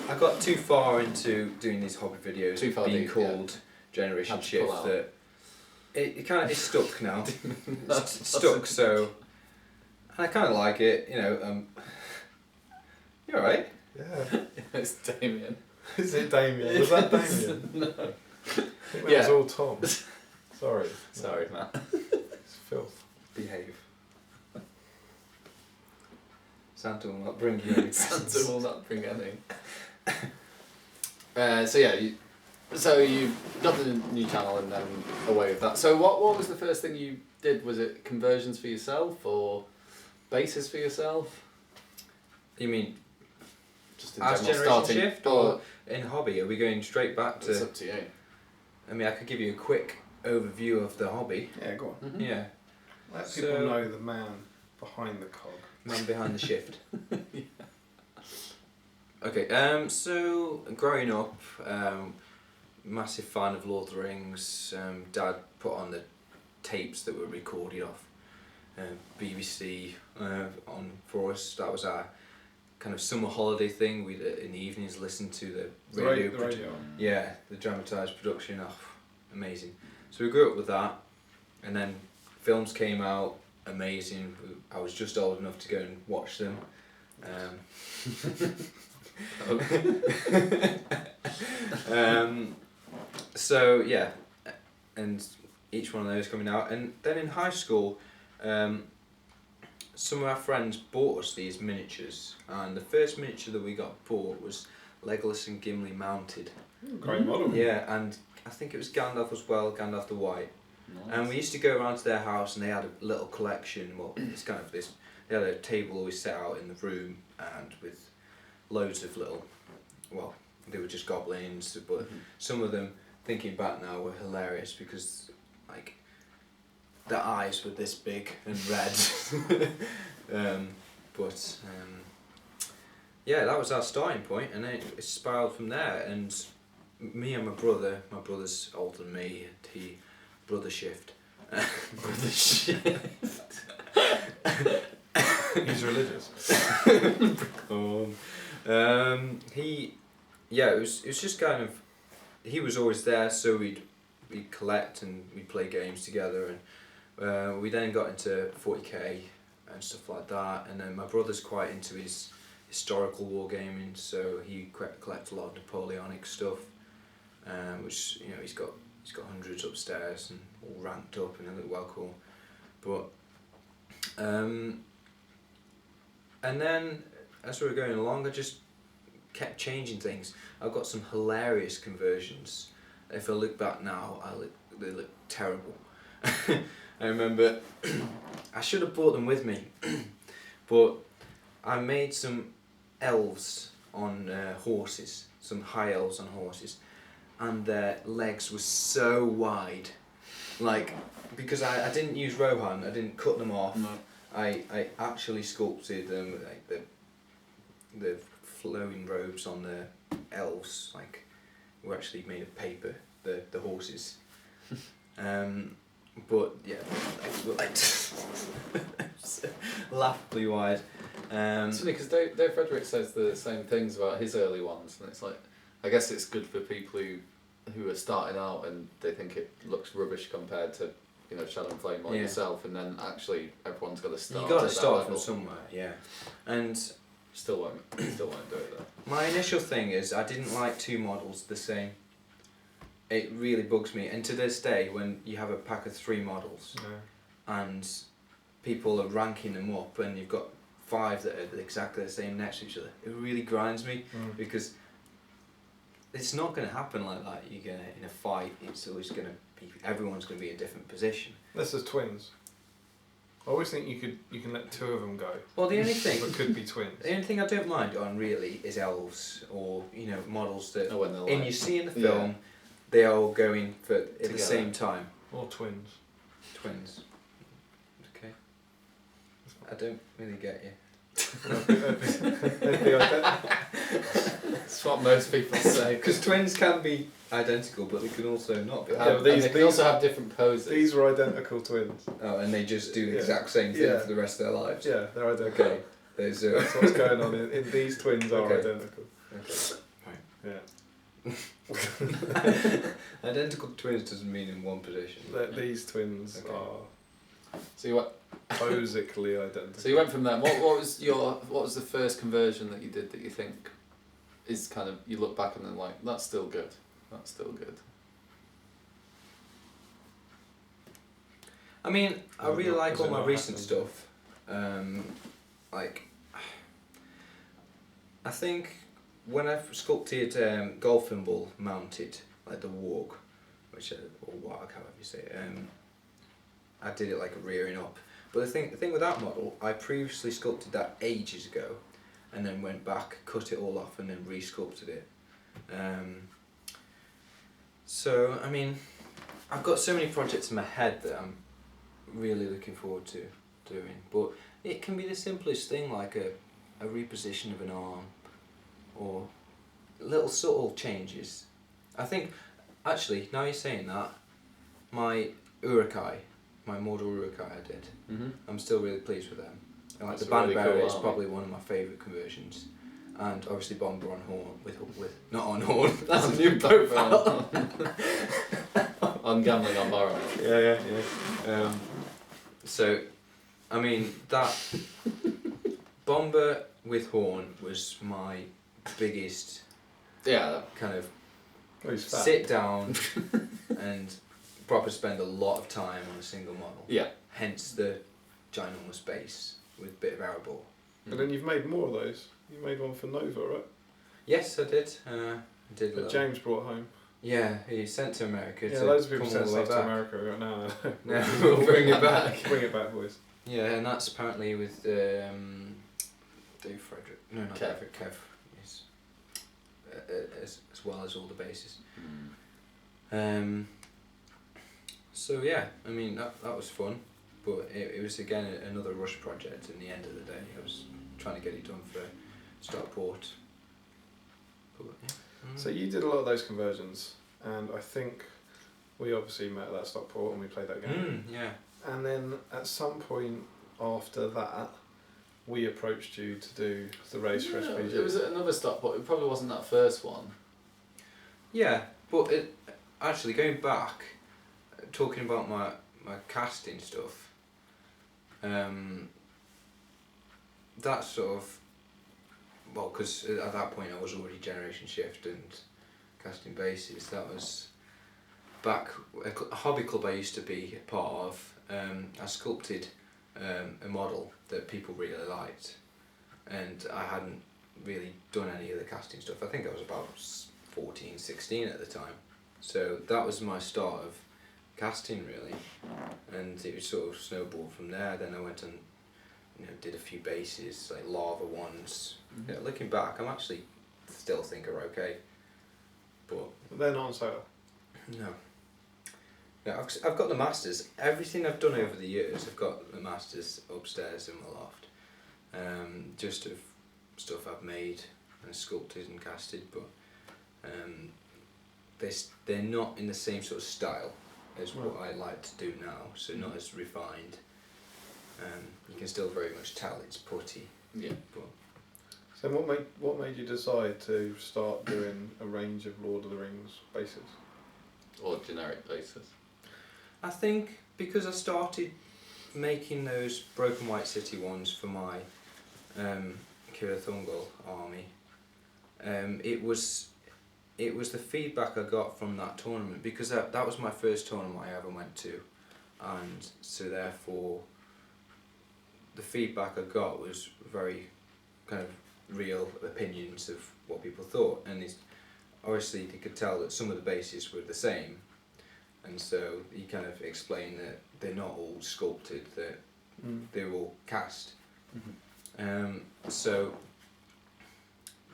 I got too far into doing these hobby videos, Too far being deep, called Generation Had to pull Shift, out. that it kind of is stuck now. That's Stuck, so and I kind of like it, you know. You're right. Yeah. It's Damian. Is it Damian? Was that Damian? No. I think that Yeah. was all Tom. Sorry. Sorry, Matt. It's filth. Behave. Santa will not bring you any presents. Santa will not bring any. So yeah, you got the new channel and then away with that. So what was the first thing you did? Was it conversions for yourself or bases for yourself? You mean Just in as general Generation starting, Shift or in hobby? Are we going straight back it's to? up to you. I mean, I could give you a quick overview of the hobby. Yeah, go on. Mhm. Yeah, Let So- people know the man behind the cog. man behind the shift. Okay, so growing up, massive fan of Lord of the Rings. Dad put on the tapes that were recorded off BBC on for us. That was our kind of summer holiday thing. We'd in the evenings listen to the radio. The radio. Yeah, the dramatised production. Oh, amazing. So we grew up with that, and then films came out. Amazing. I was just old enough to go and watch them. So yeah, and each one of those coming out, and then in high school, some of our friends bought us these miniatures, and the first miniature that we got bought was Legolas and Gimli mounted. Great model. Yeah, and I think it was Gandalf as well, Gandalf the White. And we used to go around to their house, and they had a little collection. Well, it's kind of this. They had a table always set out in the room, and with loads of little. Well, they were just goblins, but some of them, thinking back now, were hilarious because, like, their eyes were this big and red. Yeah, that was our starting point, and then it spiraled from there. And me and my brother's older than me, and he. Brother shift. Brother shift. He's religious. It was just kind of, he was always there, so we'd collect and we'd play games together, and we then got into 40k and stuff like that, and then my brother's quite into his historical wargaming, so he collects a lot of Napoleonic stuff, which, you know, he's got hundreds upstairs and all ranked up and they look well cool. But and then as we were going along, I just kept changing things. I've got some hilarious conversions. If I look back now, they look terrible. I remember I should have brought them with me, but I made some elves on horses, some high elves on horses, and their legs were so wide, like, because I didn't use Rohan, I didn't cut them off. No. I actually sculpted them, like the flowing robes on the elves, like, were actually made of paper, the horses. But yeah, legs were like laughably wide. It's funny because Dave Frederick says the same things about his early ones, and it's like, I guess it's good for people who are starting out and they think it looks rubbish compared to, you know, Shadow and Flame like yourself, and then actually everyone's got to start. You got to at that start level. from somewhere, yeah. And Still won't do it though. my initial thing is I didn't like two models the same. it really bugs me. And to this day, when you have a pack of 3 models and people are ranking them up, and you've got 5 that are exactly the same next to each other, it really grinds me because it's not going to happen like that. You're gonna in a fight. It's always going to be everyone's going to be in a different position. This is twins. I always think you can let 2 of them go. Well, the only thing But could be twins. The only thing I don't mind on really is elves or models that Oh, when they're like, you see in the film, they are all going for at Together. the same time. Or twins. Twins. Okay. I don't really get you. They'd be identical. That's what most people say. Because twins can be identical, but they can also not be. Yeah, but And they can also have different poses. These were identical twins. Oh, and they just do the Yeah. exact same thing Yeah. for the rest of their lives. Yeah, they're identical. Okay. There's That's what's going on in these twins are Okay. identical. Okay. Yeah. Identical twins doesn't mean in one position. These twins Okay. are So you went. physically identical. So you went from there. What was the first conversion that you did that you think is kind of, you look back and then like, that's still good. That's still good. I mean, I really like Has all it my not recent happened? stuff. Like, I think when I've sculpted golfing ball mounted, like the walk, which or walk, however you say it, I did it like a rearing up. But the thing with that model, I previously sculpted that ages ago, and then went back, cut it all off, and then re-sculpted it. So I mean, I've got so many projects in my head that I'm really looking forward to doing, but it can be the simplest thing, like a reposition of an arm or little subtle changes. I think actually, now you're saying that, my Urukai, my model Urukai I did, I'm still really pleased with them. And like That's the band really barrier cool is army. probably one of my favourite conversions, and obviously bomber on horn with not on horn. That's a new profile. I'm gambling on borrowing. Yeah. So, I mean, that bomber with horn was my biggest Yeah. kind of Oh, he's fat. sit down and proper spend a lot of time on a single model. Yeah. Hence the ginormous base with a bit of arrow. And then you've made more of those. You made one for Nova, right? Yes, I did. I did a That little. James brought home. Yeah, he sent to America. Yeah, to loads of people come sent all the way stuff to back. America. We got, no. No, we'll bring it back. Bring it back, boys. Yeah, and that's apparently with Dave Frederick. No, not Kev. Kev. Kev. Yes. As well as all the bases. So yeah, I mean that was fun, but it was again another rush project. In the end of the day, I was trying to get it done for Stockport. But, yeah. So you did a lot of those conversions, and I think we obviously met at that Stockport and we played that game. Yeah. And then at some point after that, we approached you to do the race for No, SPG. it was at another stop, but it probably wasn't that first one. Yeah, but actually going back, talking about my casting stuff, that sort of, well, because at that point I was already Generation Shift and casting bases. That was back a hobby club I used to be a part of. I sculpted a model that people really liked, and I hadn't really done any of the casting stuff. I think I was about 14, 16 at the time. So that was my start of casting really, and it sort of snowballed from there. Then I went and did a few bases, like lava ones. Mm-hmm. Yeah, looking back, I'm actually still think are okay, but They're not on sale. no. Yeah, I've got the masters. Everything I've done over the years, I've got the masters upstairs in my loft. Just of stuff I've made and sculpted and casted, but they're not in the same sort of style as what I like to do now. So not as refined. You can still very much tell it's putty. Yeah. But So what made you decide to start doing a range of Lord of the Rings bases? Or generic bases. I think because I started making those Broken White City ones for my Kira Thungal army, it was it was the feedback I got from that tournament, because that was my first tournament I ever went to, and so therefore the feedback I got was very kind of real opinions of what people thought, and obviously they could tell that some of the bases were the same, and so he kind of explained that they're not all sculpted, that they're all cast. So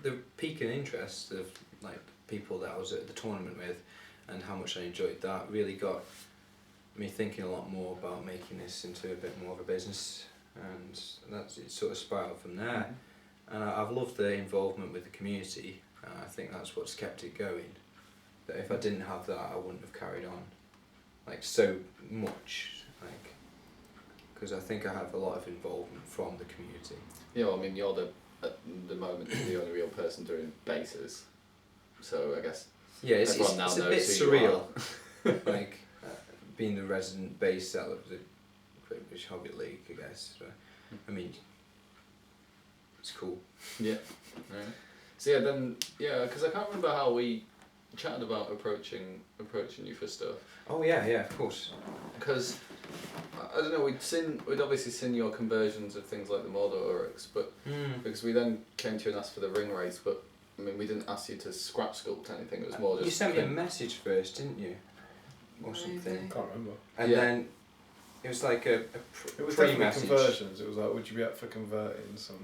the peak in interest of like people that I was at the tournament with and how much I enjoyed that really got me thinking a lot more about making this into a bit more of a business, and it sort of spiraled from there. And I've loved the involvement with the community, and I think that's what's kept it going. That if I didn't have that, I wouldn't have carried on like so much, like, because I think I have a lot of involvement from the community. Yeah, well, I mean, you're at the moment the only real person doing bases, so I guess it's everyone now a knows bit who you surreal, like being the resident base seller of the British Hobbit League, I guess. But, I mean, it's cool. Yeah. Right. So because I can't remember how we chatted about approaching you for stuff. Oh yeah, of course. Because I don't know, we'd obviously seen your conversions of things like the Mordor Oryx, but because we then came to you and asked for the ring race, but I mean we didn't ask you to scratch sculpt anything. It was more just. You sent me a message first, didn't you? Or something. I can't remember. And then it was like it was pre-message. definitely conversions. It was like, would you be up for converting some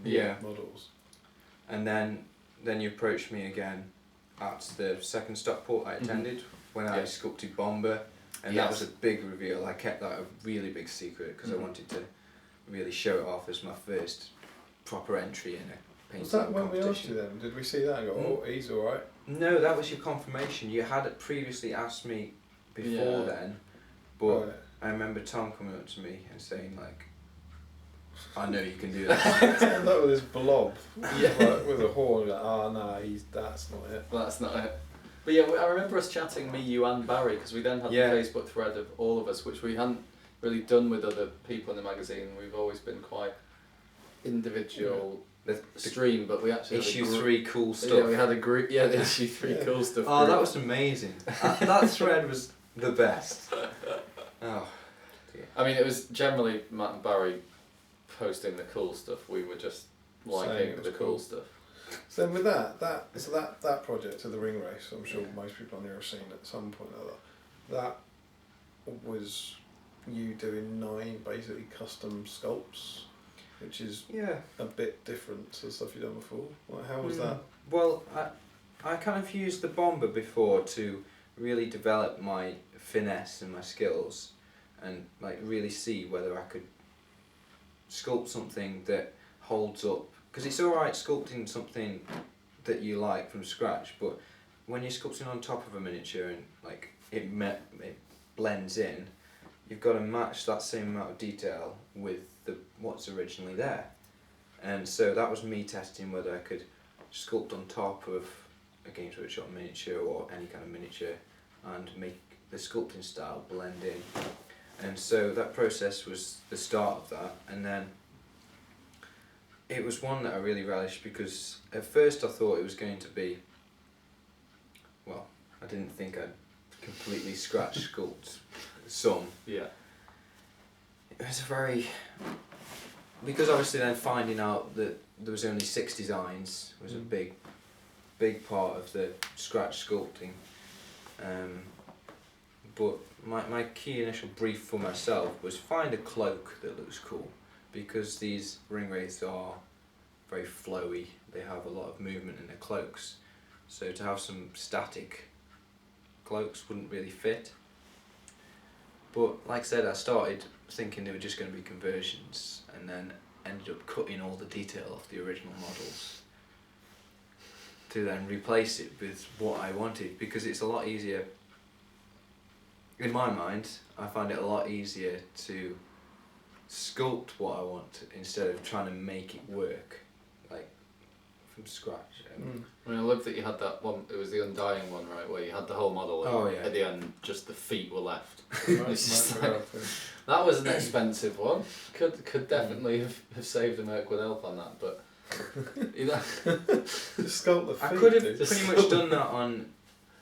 models? And then you approached me again at the second Stockport I attended when I sculpted Bomber, and that was a big reveal. I kept that a really big secret because I wanted to really show it off as my first proper entry in a paint. Was that when we asked you then? Did we see that and go, oh, he's alright? No, that was your confirmation. You had previously asked me before then, but I remember Tom coming up to me and saying like, I know you can do that. That was this blob like, with a horn. Like, oh no, that's not it. That's not it. But yeah, I remember us chatting, me, you and Barry, because we then had the Facebook thread of all of us, which we hadn't really done with other people in the magazine. We've always been quite individual stream, but we actually issue 3 cool stuff. Yeah, we had a group. Yeah, the issue 3 cool stuff. Oh, that was amazing. That thread was the best. Oh, dear. I mean, it was generally Matt and Barry posting the cool stuff. We were just liking the cool stuff. So then with that project of the ring race, I'm sure most people on here have seen at some point or other. That was you doing 9 basically custom sculpts, which is a bit different to the stuff you've done before. Like, how was that? Well, I kind of used the Bomber before to really develop my finesse and my skills, and like really see whether I could sculpt something that holds up. Because it's alright sculpting something that you like from scratch, but when you're sculpting on top of a miniature and like it blends in, you've got to match that same amount of detail with what's originally there. And so that was me testing whether I could sculpt on top of a Games Workshop miniature or any kind of miniature and make the sculpting style blend in. And so that process was the start of that, and then it was one that I really relished because at first I thought it was going to be, well, I didn't think I'd completely scratch sculpt some. Yeah. It was because obviously then finding out that there was only 6 designs was a big part of the scratch sculpting. But my key initial brief for myself was find a cloak that looks cool, because these ring wraiths are very flowy, they have a lot of movement in their cloaks, so to have some static cloaks wouldn't really fit. But like I said, I started thinking they were just going to be conversions, and then ended up cutting all the detail off the original models to then replace it with what I wanted, because it's a lot easier, in my mind, I find it a lot easier to sculpt what I want instead of trying to make it work like from scratch. I mean, I love that you had that one. It was the Undying one, right, where you had the whole model. And at the end, just the feet were left. It's just like, that was an expensive one. Could definitely have saved a Mirkwood Elf on that, but you know, just sculpt the feet. I could have pretty much done that on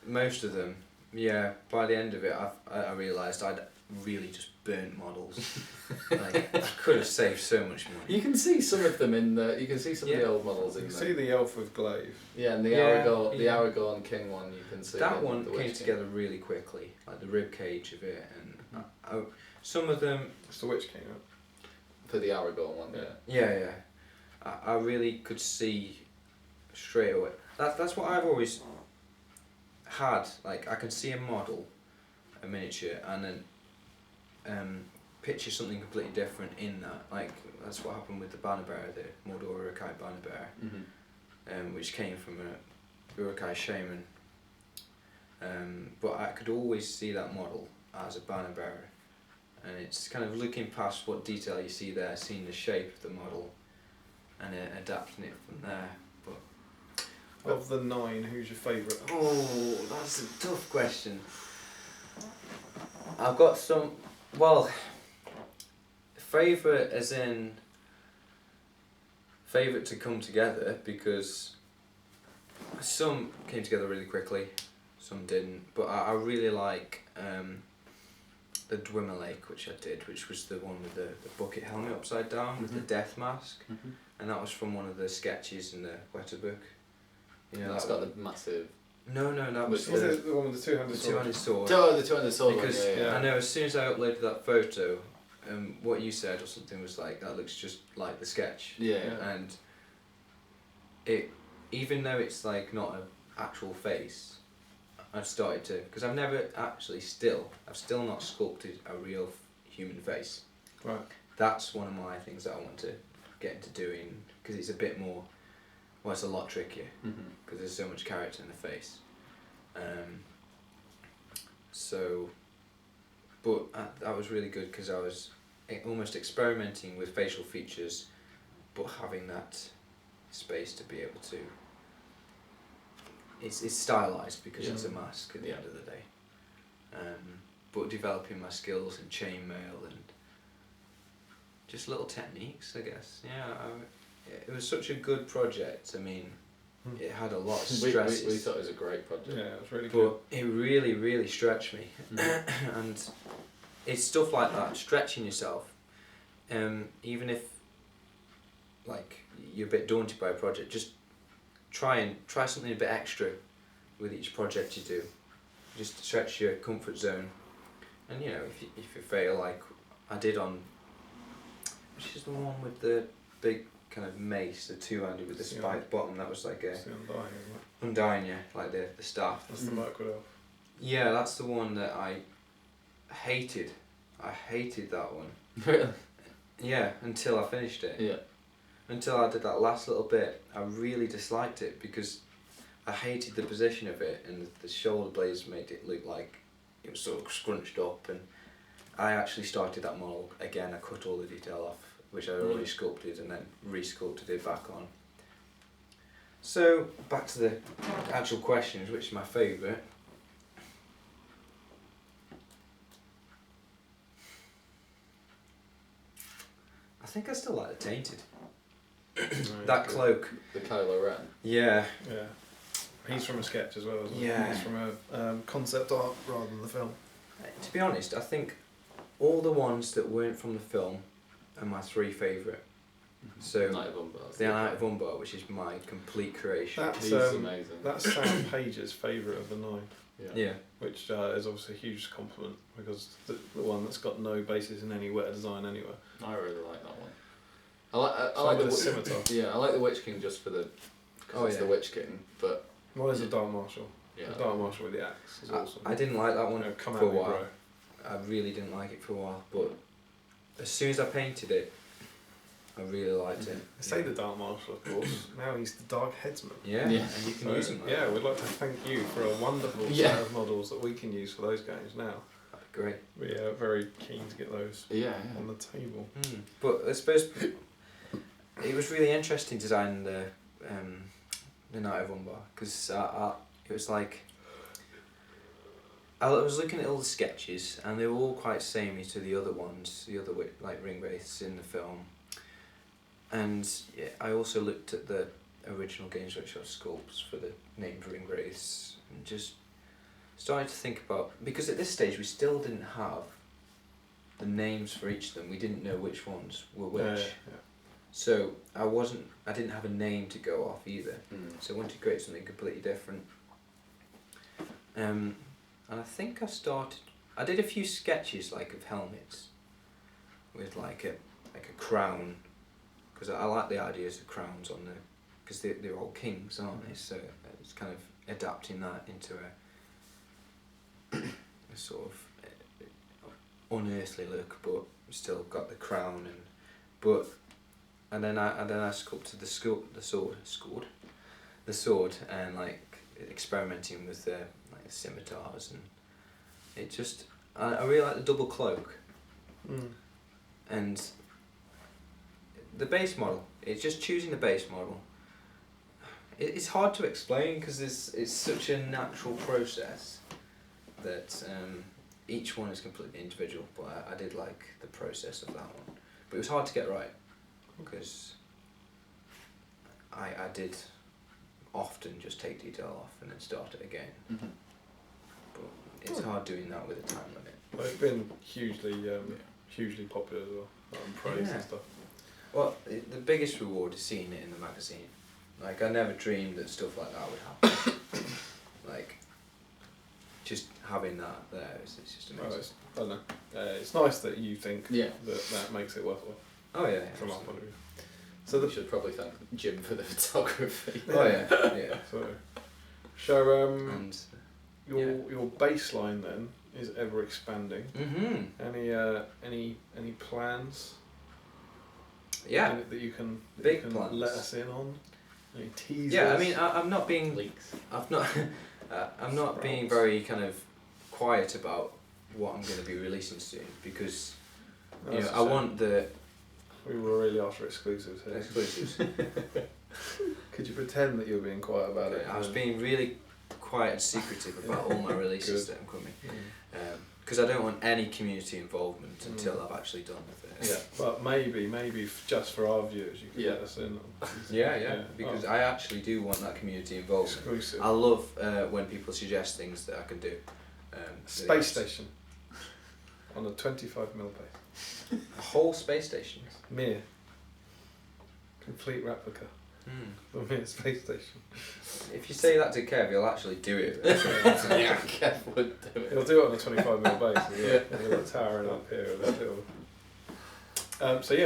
most of them. Yeah, by the end of it, I realised I'd really just burnt models. Like, I could have saved so much money. You can see some of them in the. You can see some of the old models You in can there. see the elf with glaive. Yeah, and the Yeah, Aragorn, the yeah. Aragorn King one, you can see. That in one the came Witch together really quickly, like the rib cage of it, and some of them. It's the Witch King, right? King. For the Aragorn one, yeah. Yeah. I really could see straight away. That's what I've always had. Like, I can see a model, a miniature, and then picture something completely different in that. Like, that's what happened with the banner bearer, the Mordor Uruk-hai banner bearer, which came from a Uruk-hai shaman. But I could always see that model as a banner bearer, and it's kind of looking past what detail you see there, seeing the shape of the model, and adapting it from there. But Of the 9, who's your favourite? oh, that's a tough question. I've got some. Well, favourite as in favourite to come together, because some came together really quickly, some didn't. But I really like the Dwemer Lake, which I did, which was the one with the bucket helmet upside down with the death mask, and that was from one of the sketches in the Weta book. You know, That's got the massive. No, that was Was it the one with the two-handed the sword? two-handed sword. Oh, the 200 sword one, Because yeah. I know as soon as I uploaded that photo, what you said or something was like, that looks just like the sketch. Yeah. And it, even though it's like not an actual face, I've started to, because I've never actually I've still not sculpted a real human face. Right. That's one of my things that I want to get into doing, because it's a bit more, well, it's a lot trickier, because there's so much character in the face. So, but that was really good, because I was almost experimenting with facial features, but having that space to be able to. It's stylized because it's a mask at the end of the day. But developing my skills in chainmail and just little techniques, I guess. Yeah, it was such a good project. I mean, it had a lot of stresses. We thought it was a great project. Yeah, it was really good. But it really, really stretched me. And it's stuff like that, stretching yourself. Even if, like, you're a bit daunted by a project, just try something a bit extra with each project you do. Just to stretch your comfort zone. And, you know, if you fail, like I did on, which is the one with the big kind of mace, the two-handed with the spiked bottom, that was like a... It's the Undying, isn't it? Undying, yeah, like the staff. That's the Mirkwood Elf. Yeah, that's the one that I hated. I hated that one. Really? Yeah, until I finished it. Yeah. Until I did that last little bit, I really disliked it because I hated the position of it, and the shoulder blades made it look like it was sort of scrunched up, and I actually started that model again. I cut all the detail off, which I already sculpted, and then re-sculpted it back on. So, back to the actual questions, which is my favourite. I think I still like the Tainted. That cloak. The Kylo Ren. Yeah. Yeah. He's from a sketch as well, isn't he? Yeah. He's from a concept art rather than the film. To be honest, I think all the ones that weren't from the film are my three favourite. So, Night of Umbar. The Night of Umbar, which is my complete creation. That's He's amazing. That's Sam Page's favourite of the 9, Yeah. which is obviously a huge compliment because the one that's got no basis in any wet design anywhere. I really like that one. I So like the the scimitar. Yeah, I like the Witch King just for the. Cause it's the Witch King, but Well, there's a Dark Marshal. yeah. The Dark Marshal with the axe is awesome. I didn't like that one No, come for a at me, while. bro. I really didn't like it for a while, but as soon as I painted it, I really liked it. I say the Dark Marshal, of course. Now he's the Dark Headsman. Yeah, Yeah. and you can So, use them. Like yeah, that. we'd like to thank you for a wonderful Yeah. set of models that we can use for those games now. That'd be great. We are very keen to get those Yeah. on the table. But I suppose it was really interesting designing the Night of Umbar, because it was like I was looking at all the sketches and they were all quite samey to the other ones, the other like ring wraiths in the film. And yeah, I also looked at the original Games Workshop sculpts for the named ring wraiths and just started to think about, because at this stage we still didn't have the names for each of them. We didn't know which ones were which. So I didn't have a name to go off either. So I wanted to create something completely different. And I think I did a few sketches like of helmets with like a crown, because I like the ideas of crowns on because they're all kings, aren't they? So it's kind of adapting that into a sort of unearthly look, but still got the crown and then I sculpted the sword and like experimenting with the scimitars, and it just I really like the double cloak. And the base model, it's just choosing the base model. It's hard to explain because it's such a natural process that each one is completely individual, but I did like the process of that one. But it was hard to get right because I did often just take detail off and then start it again. But it's hard doing that with a time limit. Well, it's been hugely popular as well, and praised and stuff. Well, the biggest reward is seeing it in the magazine. Like, I never dreamed that stuff like that would happen. Like, just having that there is just amazing. I don't know. It's nice that you think that makes it worthwhile. Oh yeah, from our point of view. So we should probably thank Jim for the photography. Oh yeah. So, and your baseline then is ever expanding. Any plans? Yeah. That you can plans. let us in on. Any teasers? Yeah, I mean, I'm not being leaks. I'm not being very kind of quiet about what I'm going to be releasing soon, because I want the. We were really after exclusives here. Exclusives. Could you pretend that you're being quiet about it? I was being really quiet and secretive about all my releases that I'm coming, because I don't want any community involvement until I've actually done with it. Yeah, but maybe just for our viewers, you could let us in. Yeah, because I actually do want that community involvement. Exclusive. I love when people suggest things that I can do. Space station on a 25mm base. A whole space station. Mere. Complete replica. Of Mere space station. If you say that to Kev, he'll actually do it. Yeah, Kev would do it. He'll do it on a 25mm base. Yeah. He'll towering up here with a little.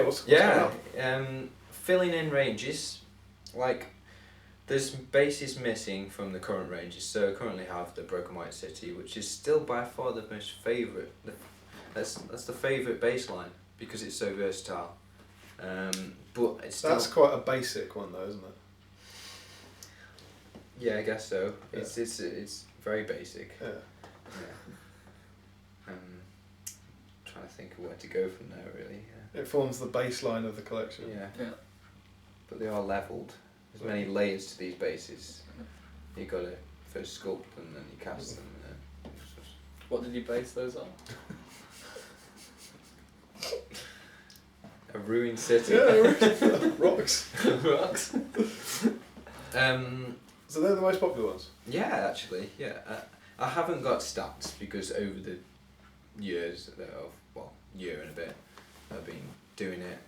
What's going on? Filling in ranges, like there's bases missing from the current ranges. So I currently have the Broken White City, which is still by far the most favourite. That's the favourite baseline because it's so versatile. But it's still. That's quite a basic one though, isn't it? Yeah, I guess so. Yeah. It's very basic. Yeah. Trying to think of where to go from there, really. It forms the baseline of the collection. Yeah. But they are levelled. There's many layers to these bases. You got to first sculpt them, then you cast them. What did you base those on? A ruined city. Yeah, rocks. Rocks. So they're the most popular ones? Yeah, actually, yeah. I haven't got stats because over the years, year and a bit, I've been doing it.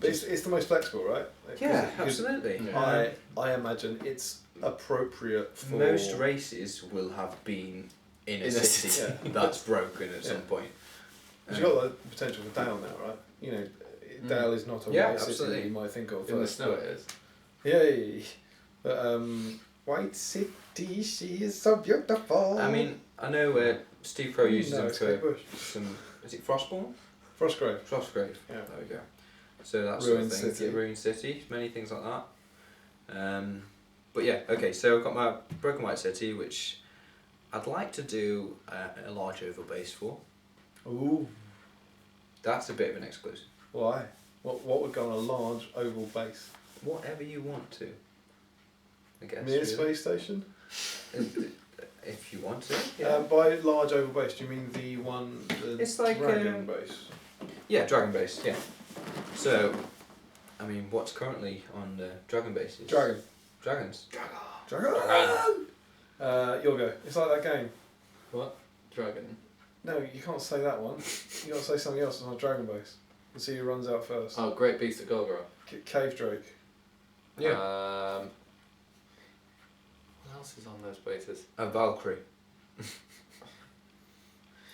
It's the most flexible, right? Yeah, absolutely. I imagine it's appropriate for... Most races will have been in a city that's broken at some point. You've got the potential for Dale now, right? You know, Dale is not a white city that you might think of. In the snow it is. Yeah, but White City, she is so beautiful. I mean, I know Steve Pro uses them for Bush. some. Is it Frostborn? Frostgrave. Frostgrave. Yeah. There we go. So that's Ruined sort of thing. City. Ruined City. Many things like that. But yeah, okay. So I've got my Broken White City, which I'd like to do a large oval base for. Ooh. That's a bit of an exclusive. Why? What would go on a large oval base? Whatever you want to. I guess. Near really. space station? If you want to. Yeah. By large oval base, do you mean It's like, dragon base? Yeah, dragon base. Yeah. So, I mean, what's currently on the dragon bases? Dragon. Dragons. Dragon! You'll go. It's like that game. What? Dragon. No, you can't say that one. You got to say something else on a dragon base. And see who runs out first. Oh, Great Beast of Golgoroth. Cave Drake. Yeah. What else is on those bases? A Valkyrie.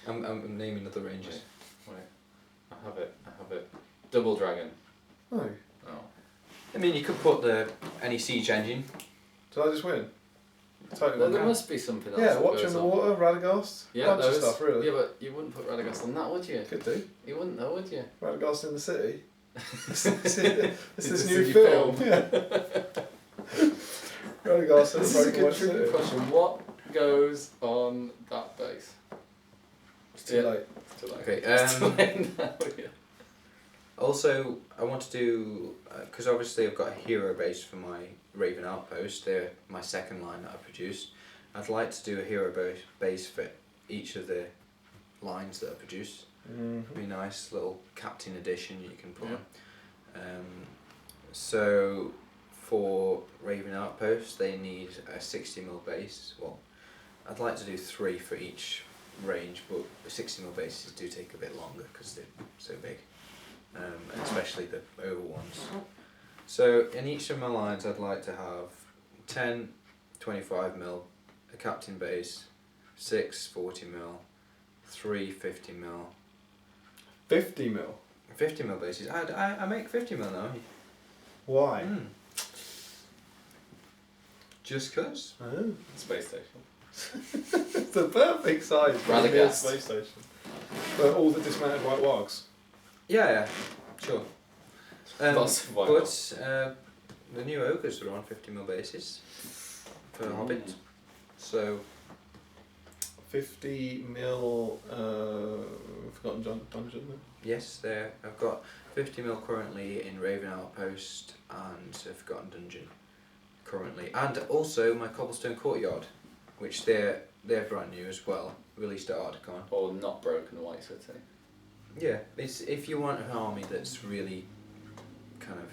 I'm naming other ranges. Wait. I have it. Double Dragon. No. Oh. I mean, you could put any siege engine. Did I just win? Totally There won. must be something else. Yeah, that Watcher in goes the on. Water, Radagast. Yeah, bunch those. of stuff, really. Yeah, but you wouldn't put Radagast on that, would you? Could do. You wouldn't though, would you? Radagast in the city. It's It's this a new city film. film. Yeah. Radagast in This is a the good city. trivia question. What goes on that base? It's too late. It's too late. Okay. It's too late now, yeah. Also, I want to do because obviously I've got a hero base for my Raven Outpost. They're my second line that I produced. I'd like to do a hero base for each of the lines that I produce. Mm-hmm. Be nice little captain edition you can put Yeah. on. So for Raven Outpost they need a 60mm base. Well, I'd like to do 3 for each range, but 60mm bases do take a bit longer because they're so big, and especially the oval ones. So in each of my lines I'd like to have 10 25mm, a captain base, 6 40mm, 3 50mm. 50mm. 50mm bases. I make 50mm now. Why? Just cause. Oh. Space Station. It's the perfect size for a Radagast. real space station. For all the dismounted white wargs. Yeah, sure. Lots of white But the new ogres are on 50mm bases for Hobbit. So 50mm. Forgotten Dungeon. yes, I've got 50mm currently in Raven Outpost and a Forgotten Dungeon currently, and also my Cobblestone Courtyard, which they're brand new as well, released at Articon. Or not broken White City. Yeah, it's if you want an army that's really kind of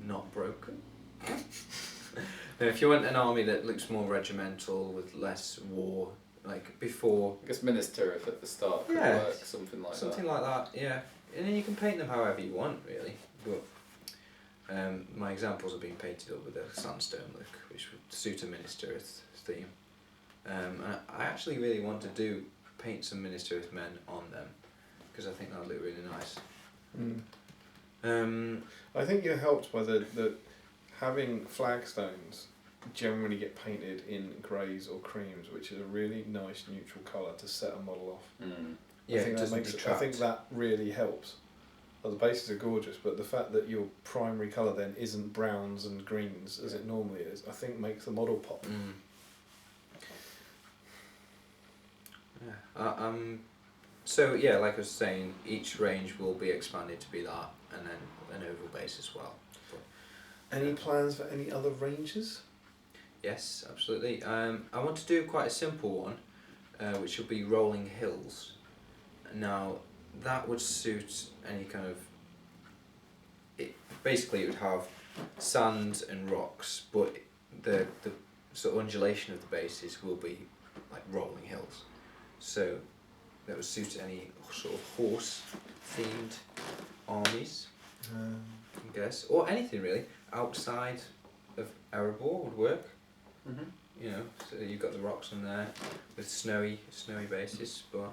not broken. No, if you want an army that looks more regimental with less war, like before. I guess Minas Tirith at the start could Yeah, work, something like Something that. like that, yeah. And then you can paint them however you want, really. But my examples have been painted up with a sandstone look, which would suit a Minas Tirith theme. And I actually really want to paint some Minas Tirith men on them, because I think that would look really nice. I think you're helped by the having flagstones generally get painted in greys or creams, which is a really nice neutral colour to set a model off. Yeah, I think it that doesn't makes detract. I think that really helps. Well, the bases are gorgeous, but the fact that your primary colour then isn't browns and greens as it normally is, I think makes the model pop. Yeah. So yeah, like I was saying, each range will be expanded to be that, and then an oval base as well. Any plans for any other ranges? Yes, absolutely. I want to do quite a simple one, which will be rolling hills. Now, that would suit any kind of. Basically, it would have sand and rocks, but the sort of undulation of the bases will be like rolling hills. So that would suit any sort of horse-themed armies, I guess, or anything really outside of Erebor would work. You know, so you've got the rocks on there with snowy bases, but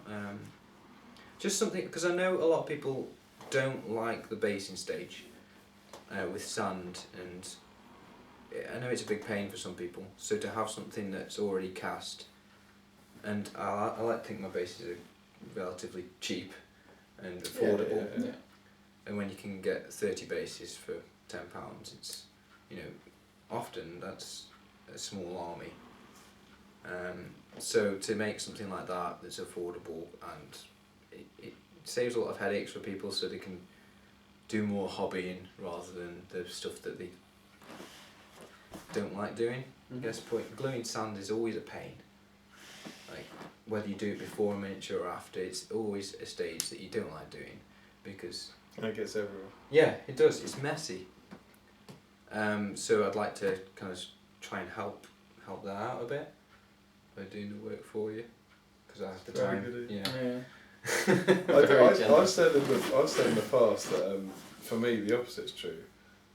just something, because I know a lot of people don't like the basing stage with sand, and I know it's a big pain for some people. So to have something that's already cast, and I like to think my bases are relatively cheap and affordable. Yeah. And when you can get 30 bases for £10, it's, you know, often that's a small army. So to make something like that that's affordable, and it saves a lot of headaches for people, so they can do more hobbying rather than the stuff that they don't like doing. I guess gluing sand is always a pain. Like whether you do it before a miniature or after, it's always a stage that you don't like doing, because And it gets everywhere. yeah, it does. It's messy. So I'd like to kind of try and help that out a bit. by doing the work for you, because I have the Very time. good, Yeah. I've said in the past that for me the opposite's true,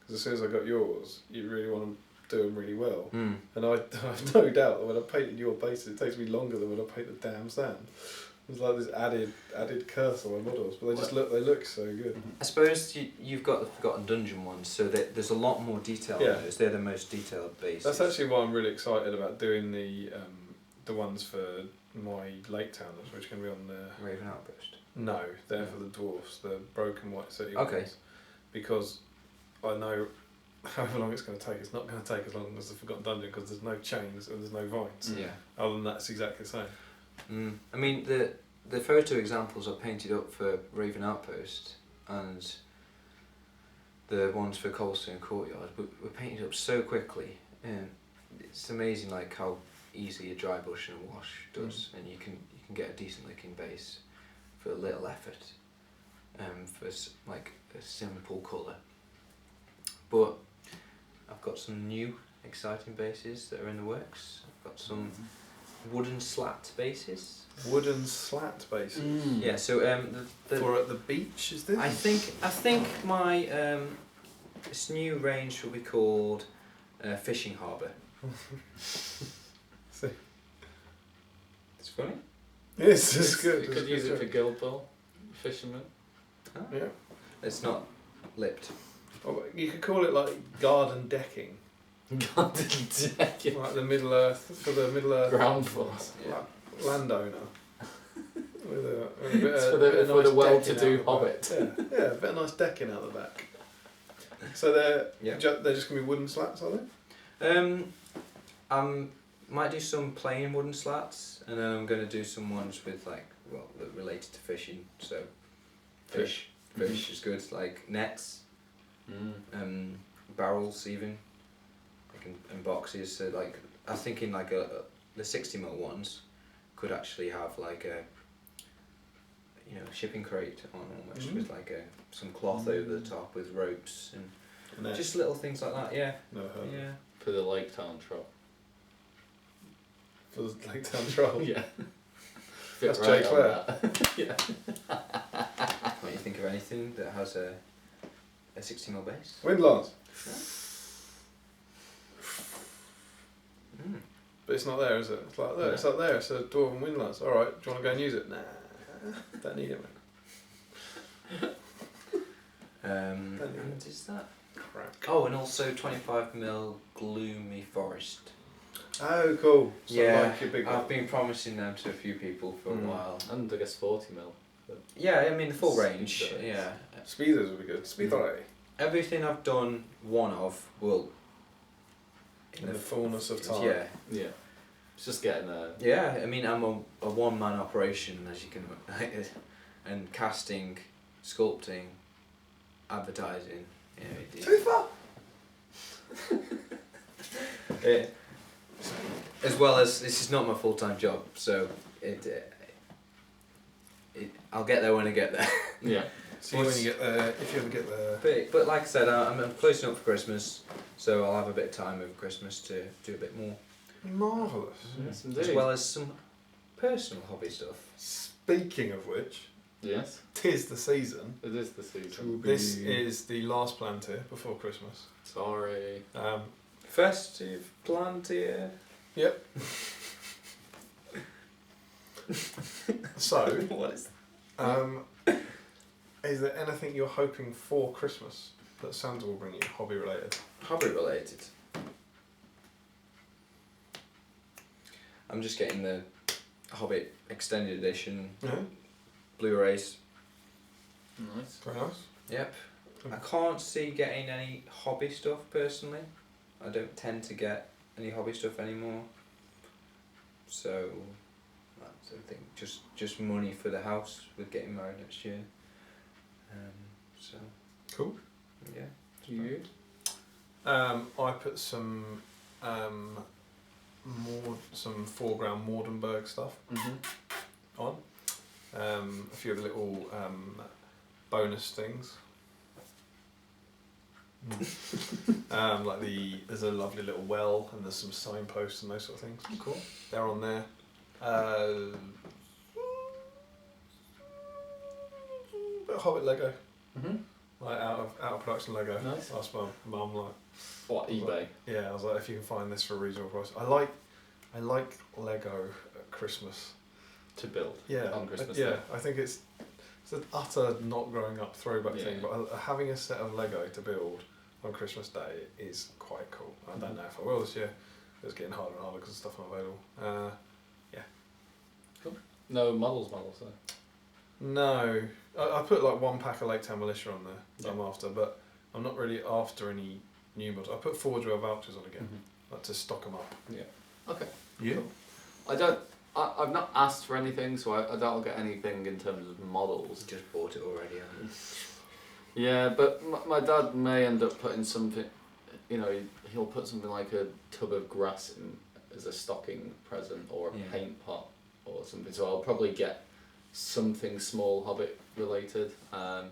because as soon as I got yours, you really want to do them really well, and I have no doubt that when I painted your bases, it takes me longer than when I paint the damn stand. There's like this added curse on my models, but they look so good. I suppose you've got the Forgotten Dungeon ones, so there's a lot more detail Yeah. on those. They're the most detailed bases. That's actually why I'm really excited about doing the ones for my Lake Towners, which can be on the Raven Outpost. No, they're for the dwarfs, the Broken White City Okay. ones. Because I know however long it's going to take, it's not going to take as long as the Forgotten Dungeon because there's no chains and there's no vines. Yeah. Other than that, it's exactly the same. I mean, the photo examples are painted up for Raven Outpost, and the ones for Cobblestone Courtyard were painted up so quickly, and it's amazing like how easy a dry brush and a wash does, and you can get a decent looking base for little effort, for like a simple colour. But I've got some new exciting bases that are in the works. I've got some wooden slat bases. Wooden slat bases. Yeah, so For at the beach, is this? I think my this new range will be called Fishing Harbour. See. It's funny. Yes, it's good. You could use it for Guild Ball, fishermen. Huh? Yeah. It's not lipped. Oh, you could call it like garden decking. Garden decking. Like the Middle Earth, for the Middle Earth Ground force. landowner. With a bit It's of, for bit of the nice well-to-do decking out the hobbit. back. Yeah, a bit of nice decking out the back. So they're Yeah. they're just gonna be wooden slats, are they? Might do some plain wooden slats, and then I'm gonna do some ones with that related to fishing. So fish is good. Like nets, barrels even, and boxes. So like I was thinking like the 60mm ones could actually have like a shipping crate on almost with like some cloth over the top with ropes and just little things like that. Yeah. Never heard of it. Yeah. For the Lake Town Troll. For the Lake Town Troll. Yeah. That's Fit right Jay on Clare. that. Yeah. Can't you think of anything that has a 60mm base? Windlance. Mm. But it's not there, is it? It's like there. It's up there. It's a dwarven windlance. All right. Do you want to go and use it? Nah. Don't need it, man. And is that? Crap. Oh, and also 25mm gloomy forest. Oh, cool. So Yeah, like your big one. I've been promising them to a few people for a while. And I guess 40mm. Yeah, I mean the full range. Speed race. Yeah, Speeders would be good. Speedray. everything I've done one of will. In the fullness of time. Yeah, Yeah. It's just getting there. yeah. I mean, I'm a one-man operation, as you can, and casting, sculpting, advertising. Yeah, Too far. Yeah. As well as this is not my full-time job, so I'll get there when I get there. Yeah. See when you get there, if you ever get there. But like I said, I'm closing up for Christmas, so I'll have a bit of time over Christmas to do a bit more, Marvellous. Yes, as indeed. well as some personal hobby stuff. Speaking of which, Yes, 'tis the season. it is the season. This is the last Palantir before Christmas. Sorry. Festive Palantir. Yep. So, What is is there anything you're hoping for Christmas that Santa will bring you, hobby related? hobby related? I'm just getting the Hobbit Extended Edition Blu-rays. Nice. Very nice. Yep. I can't see getting any hobby stuff personally. I don't tend to get any hobby stuff anymore. So I think just money for the house with getting married next year. So Cool. yeah. You? I put some foreground Mordenberg stuff on. A few of the little bonus things. Like there's a lovely little well and there's some signposts and those sort of things. Cool. They're on there. Bit of Hobbit Lego, Mhm. like out of production Lego. Nice. Asked my mum like. What, eBay? Yeah, I was like, if you can find this for a reasonable price. I like Lego at Christmas. To build. Yeah, On Christmas yeah. Day. I think it's an utter not growing up throwback thing, Yeah. but having a set of Lego to build on Christmas Day is quite cool. I don't know if I will this year. It's getting harder and harder because of stuff not available. No models, though. No, I put like one pack of Lake Town Militia on there that Yeah. I'm after, but I'm not really after any new models. I put Forge Rail vouchers on again, like to stock them up. Yeah. Okay. You? Cool. I've not asked for anything, so I don't get anything in terms of models. Just bought it already, haven't you? Yeah, but my dad may end up putting something, he'll put something like a tub of grass in as a stocking present or a Yeah. paint pot or something. So I'll probably get something small Hobbit related. I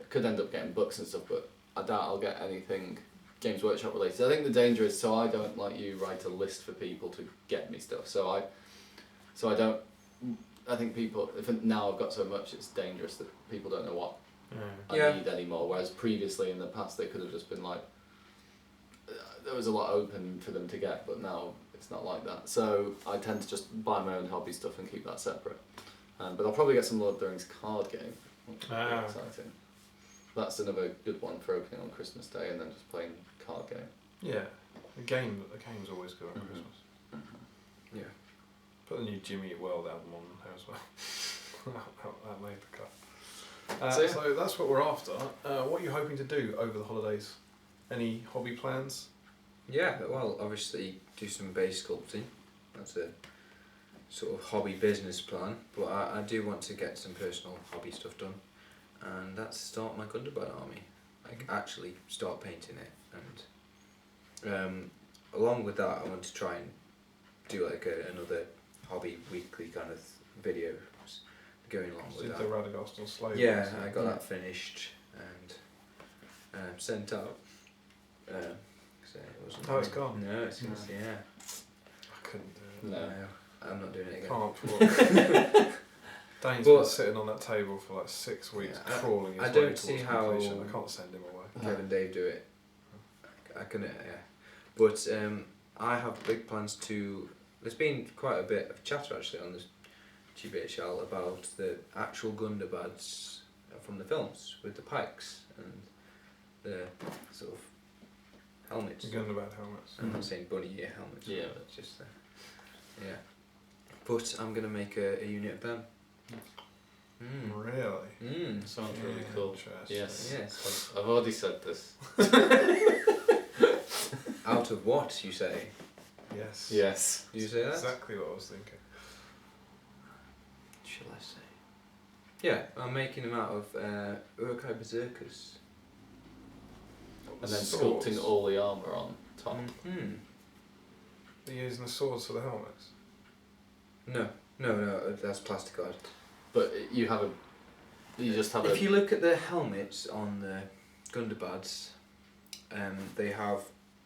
could end up getting books and stuff, but I doubt I'll get anything Games Workshop related. I think the danger is, so I don't, like you, write a list for people to get me stuff. So I don't. I think people. If now I've got so much, it's dangerous that people don't know what I need anymore. Whereas previously in the past, they could have just been like, there was a lot open for them to get, but now it's not like that. So I tend to just buy my own hobby stuff and keep that separate. But I'll probably get some Lord of the Rings card game, which is Ah. exciting. That's another good one for opening on Christmas Day and then just playing card game. Yeah, the game's always good on Mhm. Christmas. Yeah. Put the new Jimmy Eat World album on there as well. that made the cut. So, yeah. So that's what we're after. What are you hoping to do over the holidays? Any hobby plans? Yeah, well, obviously do some base sculpting. That's a sort of hobby business plan. But I do want to get some personal hobby stuff done. And that's start my Gundabad army. Like actually start painting it. And along with that, I want to try and do like another hobby weekly kind of video going along with Did that. the Radagast on Slave? Yeah, I got that finished and sent out. So it wasn't. Oh, it's gone? No, it's No. yeah. I couldn't do it. No. No, I'm not doing it again. Can't. Dane's But- been sitting on that table for like 6 weeks, Yeah, crawling his I way don't towards see how- completion. I can't send him away. Kevin Dave do it. I couldn't, yeah. But I have big plans to. There's been quite a bit of chatter actually on this GBHL about the actual Gundabads from the films with the pikes and the sort of helmets. Gundabad helmets. I'm not saying bunny ear helmets. Yeah. But just yeah. But I'm gonna make a unit of them. Really? Sounds really cool. Interesting. Yes. Yes. I've already said this. Out of what you say? Yes. Yes. Do you say that? Exactly what I was thinking. Shall I say? Yeah, I'm making them out of Uruk-hai berserkers. And then Swords. sculpting all the armour on top. They're using the swords for the helmets. No, that's plastic art. But you just have If you look at the helmets on the Gundabads, they have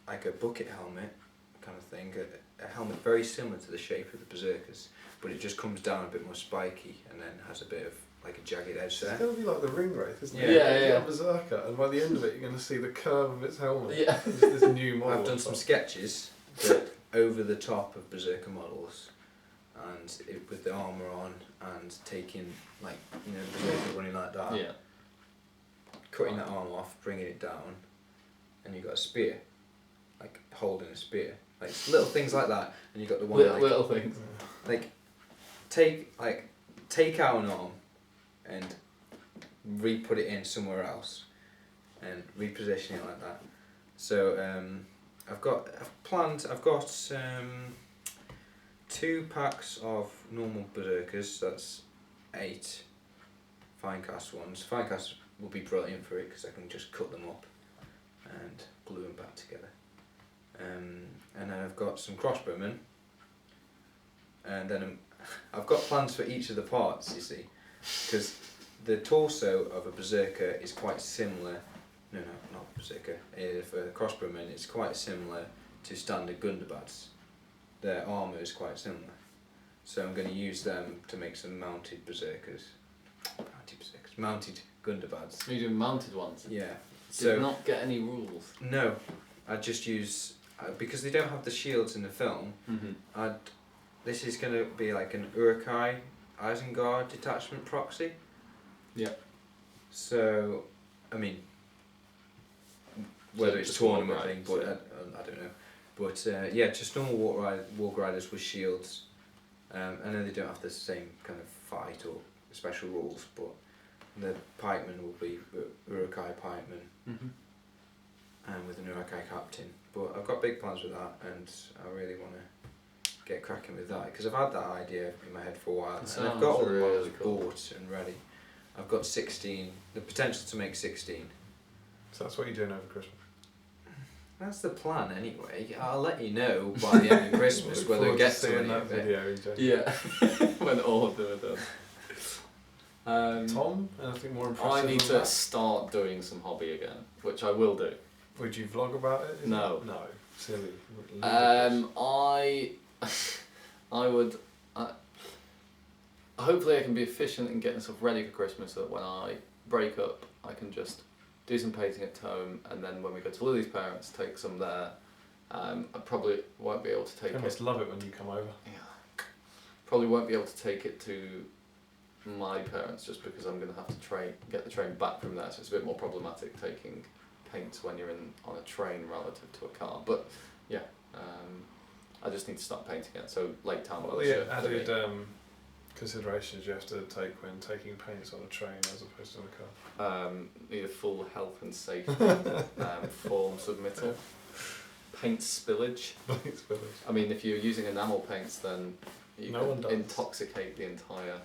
like a bucket helmet kind of thing, a helmet very similar to the shape of the berserkers, but it just comes down a bit more spiky and then has a bit of like a jagged edge It's there. going to be like the ring wraith, isn't Yeah. it? Yeah, You yeah. get a berserker, and by the end of it, you're going to see the curve of its helmet. Yeah. It's this new model. I've done some sketches that over the top of berserker models, and with the armour on and taking like the berserker running like that. Yeah. Cutting that arm off, bringing it down, and you've got a spear, like holding a spear, like little things like that, and you've got the one Little things. like take out an arm and re-put it in somewhere else, and reposition it like that. So I've got 2 packs of normal berserkers. That's 8 fine cast ones. Fine cast will be brilliant for it because I can just cut them up and glue them back together. And then I've got some crossbowmen, and then I've got plans for each of the parts, you see, because the torso of a berserker is quite similar No, not Berserker. For crossbowmen, it's quite similar to standard Gundabats. Their armour is quite similar. So I'm going to use them to make some mounted Berserkers. Mounted Gundabats. Are you doing mounted ones? Yeah. Did not get any rules. No, I just use because they don't have the shields in the film. Mm-hmm. This is going to be like an Urukai Isengard detachment proxy. Yeah. So, I mean, whether it's just tournament Warg thing, Riders, but I don't know. But yeah, just normal Warg Riders with shields. I know they don't have the same kind of fight or special rules, but the pikemen will be Urukai pikemen, and with an Urukai captain. But I've got big plans with that, and I really want to get cracking with that because I've had that idea in my head for a while, and I've got all the models bought and ready. I've got 16, the potential to make 16. So that's what you're doing over Christmas. That's the plan anyway. I'll let you know by the end of Christmas whether it gets to any that of it. video. EJ. Yeah, when all of them are done. Tom, anything more impressive? I need than to that? start doing some hobby again, which I will do. Would you vlog about it? No. No. Silly. I would. Hopefully, I can be efficient in getting stuff ready for Christmas so that when I break up, I can just do some painting at home, and then when we go to Lily's parents, take some there. I probably won't be able to take I it. must love it when you come over. Yeah. Probably won't be able to take it to my parents just because I'm going to have to get the train back from there, so it's a bit more problematic taking paints when you're on a train relative to a car. But yeah, I just need to start painting it. So Lake Town. Well, the added considerations you have to take when taking paints on a train as opposed to in a car. Need a full health and safety form submittal. Paint spillage. I mean, if you're using enamel paints, then you can intoxicate the entire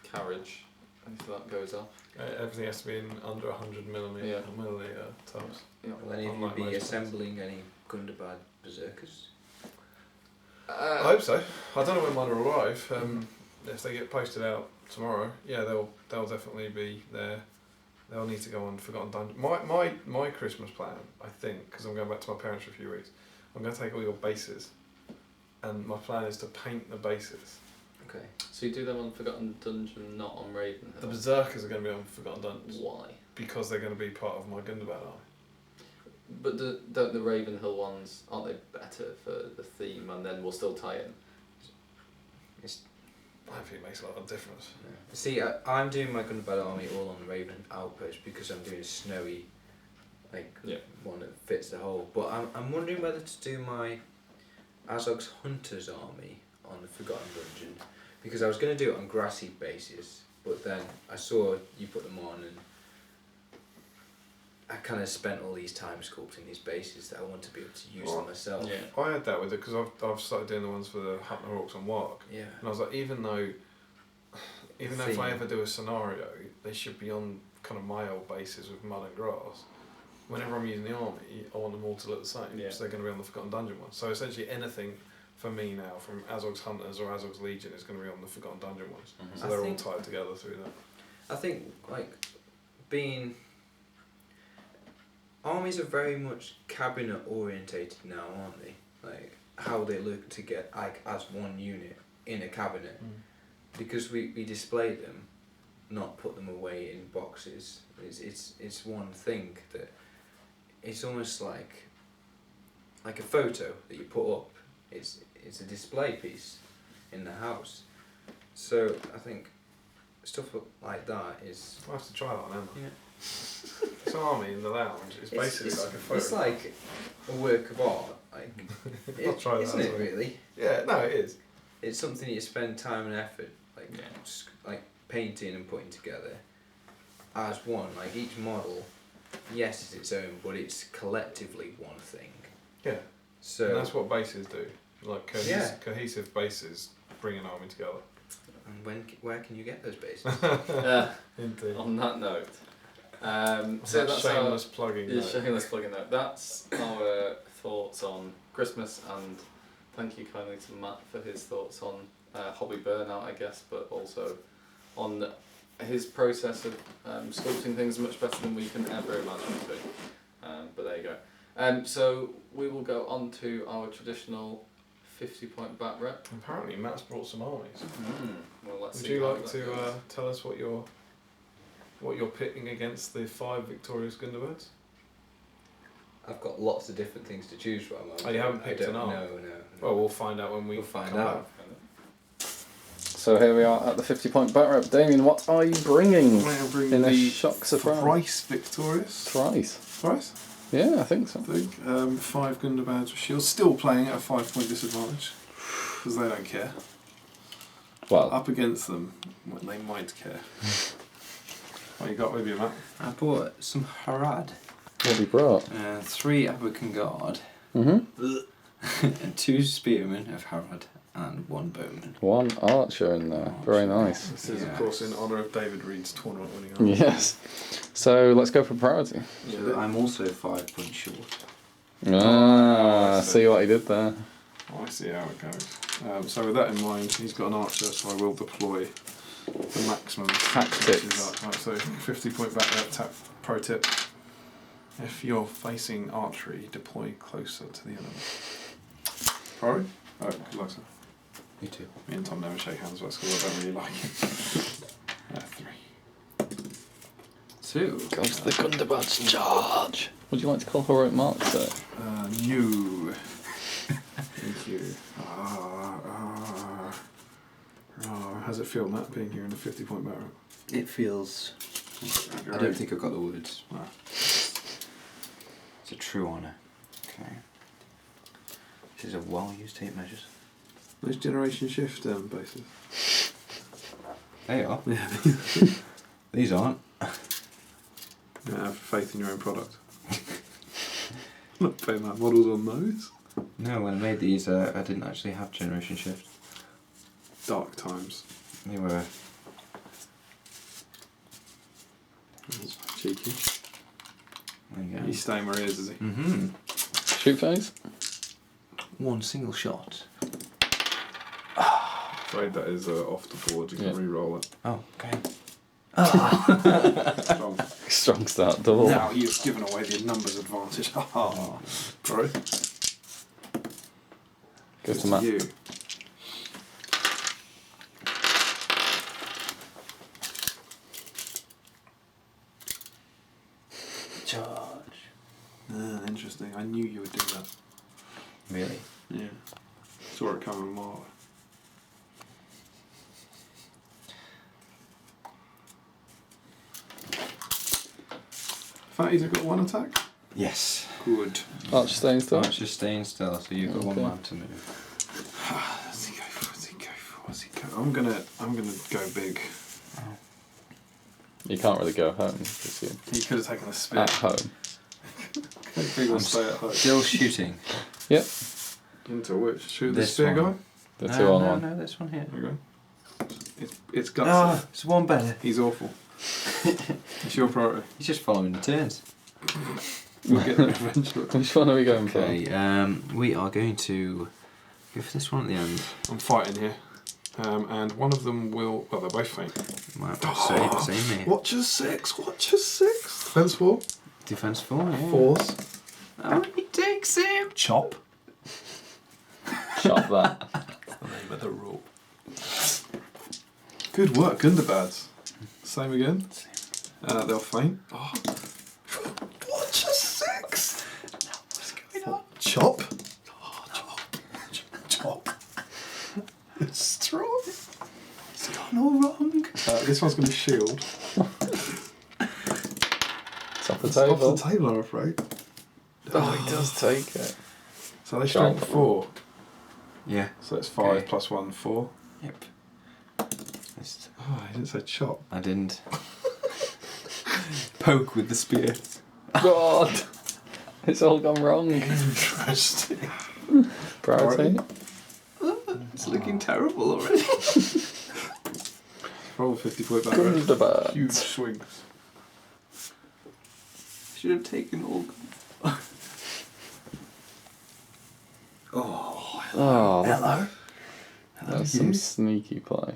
carriage if that goes off. Everything has to be in under 100 milliliter tubs. Yeah. Will any of you be assembling any Gundabad Berserkers? I hope so. I don't know when mine will arrive. If they get posted out tomorrow, yeah, they'll definitely be there. They'll need to go on Forgotten Dungeon. My Christmas plan, I think, because I'm going back to my parents for a few weeks, I'm going to take all your bases, and my plan is to paint the bases. Okay. So you do them on Forgotten Dungeon, not on Ravenhill? The Berserkers are going to be on Forgotten Dungeon. Why? Because they're going to be part of my Gundabad army. But don't the Ravenhill ones, aren't they better for the theme, and then we'll still tie in? I think it makes a lot of difference. Yeah. See, I'm doing my Gundabad army all on the Raven Outpost because I'm doing a snowy, one that fits the whole. But I'm wondering whether to do my Azog's Hunters army on the Forgotten Dungeon because I was going to do it on grassy bases, but then I saw you put them on and I kind of spent all these time sculpting these bases that I want to be able to use them myself. Yeah. I had that with it because I've started doing the ones for the Hutner Orcs and Warg. Yeah. And I was like, even though if I ever do a scenario, they should be on kind of my old bases with mud and grass. Whenever I'm using the army, I want them all to look the same. Yeah. So they're going to be on the Forgotten Dungeon one. So essentially anything for me now from Azog's Hunters or Azog's Legion is going to be on the Forgotten Dungeon ones. Mm-hmm. So they're all tied together through that. I think armies are very much cabinet orientated now, aren't they? Like how they look to get as one unit in a cabinet. Because we display them, not put them away in boxes. It's one thing that it's almost like a photo that you put up. It's a display piece in the house. So I think stuff like that is. I'll have to try that on Emma. Yeah. This army in the lounge is basically like a photo. It's like a work of art. I'll try that. Isn't it really? Yeah, no, it is. It's something you spend time and effort painting and putting together as one. Like each model, yes, is its own, but it's collectively one thing. Yeah. So and that's what bases do. Like cohesive bases bring an army together. And where can you get those bases? Indeed. On that note, so that's shameless plugging. Yeah, shameless plugging note. That's our thoughts on Christmas, and thank you kindly to Matt for his thoughts on hobby burnout, I guess, but also on his process of sculpting things is much better than we can ever imagine it to be. But there you go. So we will go on to our traditional 50-point bat rep. Apparently, Matt's brought some armies. Well, let's Would see you how like that to goes. tell us what you're pitting against the 5 victorious Gundabirds? I've got lots of different things to choose from. Oh, you haven't picked an arm? No. Well, we'll find out when we We'll find come out. So here we are at the 50-point bat rep. Damien, what are you bringing? back. I'll bring In a the shock surprise. thrice victorious. Thrice? Yeah, I think so. I think 5 Gundabirds with shields, still playing at a 5-point disadvantage because they don't care. Well, Up against them, well, they might care. What you got with you, Matt? I bought some Harad, what have you brought? 3 Abakan Guard, and 2 Spearmen of Harad, and 1 Bowman. 1 archer in there. Very nice. This is, of Yes. course, in honour of David Reed's tournament winning army. Yes. So let's go for priority. So I'm also 5 points short. Ah, I see what he did there. Oh, I see how it goes. So with that in mind, he's got an archer, so I will deploy the maximum Tactics. which is right, so 50-point back tap. Pro tip: if you're facing archery, deploy closer to the enemy. Alright. Oh, good luck, sir. Me too. Me and Tom never shake hands, but that's cool. I don't really like it. 3. 2. Goes the Gundabad's charge. Would you like to call heroic mark, sir? New. Thank you. How's it feel, Matt, being here in the 50-point battle? It feels. I don't think I've got the words. No. It's a true honour. Okay. This is a well-used tape measures. Those generation shift bases. They are. Yeah. These aren't. You don't have faith in your own product. Not paying that models on those. No, when I made these, I didn't actually have generation shift. Dark times. They were. That's cheeky. There you go. He's staying where he is he? Mm-hmm. Shoot phase? 1 single shot. Afraid that is off the board. You can re-roll it. Oh, okay. Strong. Strong start, double. Now you've given away the numbers advantage. Sorry. Goes to Matt. You. Charge. Interesting. I knew you would do that. Really? Yeah. Saw it coming a mile away. Fatties have got 1 attack? Yes. Good. Archer staying still. Archer staying still, so you've got 1 Okay. man to move. What's he go for? What's he go for? What's he go? I'm gonna go big. You can't really go home because you're He could have taken a spear. at home. Big will I'm stay at home. Still shooting. Yep. Into which? Shoot the This spear one. guy? The no, 2 on no, 1. No, this one here. There we go. It's gutsy. Ah, it's 1 better. He's awful. It's your priority. He's just following the turns. We'll get there eventually. Which one are we going for? Okay, we are going to go for this one at the end. I'm fighting here. And one of them will... Well, they're both faint. Might have to same here. Watch a 6. Watch a 6. Defense 4. Defense 4, yeah. 4s. Oh, he takes him! Chop. Shot that. That's the name of the rule. Good work, Gundabirds. Same again. They'll faint. Oh. Watch a 6. What's going on? Chop. Oh, chop. It's strong. It's gone all wrong. This one's going to shield. It's off the It's table. off the table, I'm afraid. Oh, he does take it. So they strength 4. Yeah. So it's 5 Okay. plus 1, 4. Yep. It's- Oh, I didn't say chop. I didn't. Poke with the spear. God! It's all gone wrong. Interesting. Priority. It's looking terrible already. Roll 50-point back. Huge Gundabad. swings. Should have taken all. Oh. Oh, Hello. that's some sneaky play.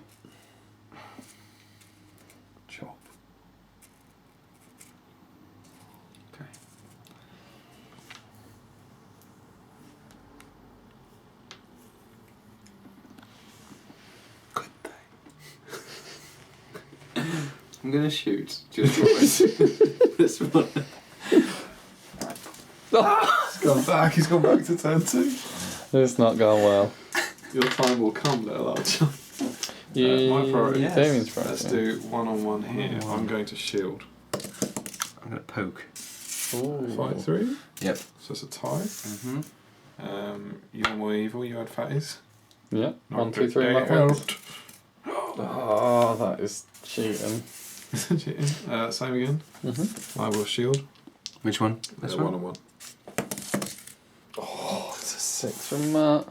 I'm gonna shoot. Just for this one. He's gone back to turn 2. It's not going well. Your time will come, little Archer. Yeah, my priority. Yes. Damian's priority. Let's do 1-on-1 here. One-on-one. I'm going to shield. I'm gonna poke. Ooh. Fight 3. Yep. So it's a tie. Mm-hmm. You're more evil, you had fatties. Yeah. Not 1, 2, good. 3, Get left out. Oh, that is cheating. Cheating. Same again. Mm-hmm. I will shield. Which one? This one? 1-on-1. Oh, it's a 6 from Matt.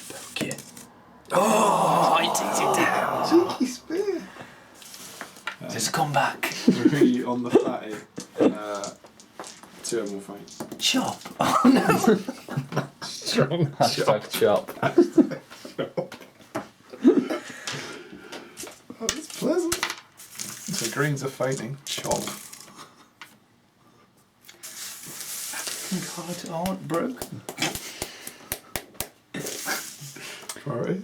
Poke it. Oh, he takes it down. Cheeky spear. Just come back. 3 on the fatty. 2 of them will faint. Chop. Oh no. Strong. Hashtag chop. Oh, that's pleasant. So greens are fainting. Chop. Cards aren't broken. Priority.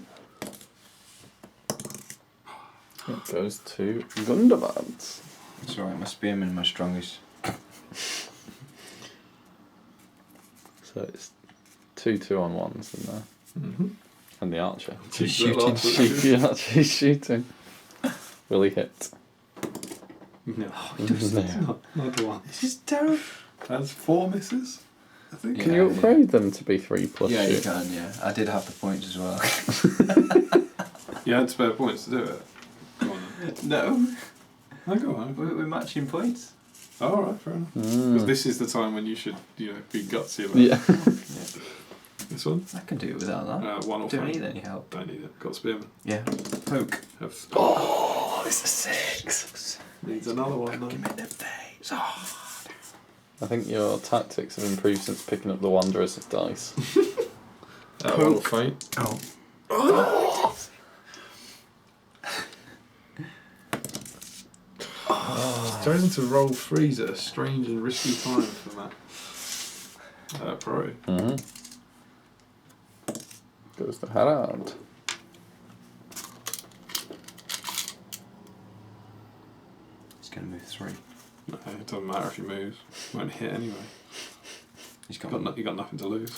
It goes to Gundabad. It's alright, my spearman my strongest. So it's 2 2-on-1s in there. Mm-hmm. And the archer. He's shooting. The archer's shooting. Will he hit? No. No. Not the one. This is terrible. That's 4 misses, I think. Can Yeah, you upgrade them to be 3 plus Yeah, you shoot? can, yeah. I did have the points as well. You had spare points to do it. Go on then. No. No, go on. We're matching points. Oh, alright, fair enough. Because Mm. this is the time when you should, be gutsy about Yeah. it. This one? I can do it without that. 1 or Don't faint. need any help. Don't need it. Got spearman. Yeah. Poke. Have Oh, it's a 6. Needs another one Poke him though. in the face. Oh. I think your tactics have improved since picking up the Wanderer's dice. 1 or faint. Oh. It's chosen to roll 3s at a strange and risky time for that. Priority. Mm-hmm. Goes to Harald. He's going to move 3. No, it doesn't matter if he moves. Won't hit anyway. He's You got got nothing to lose.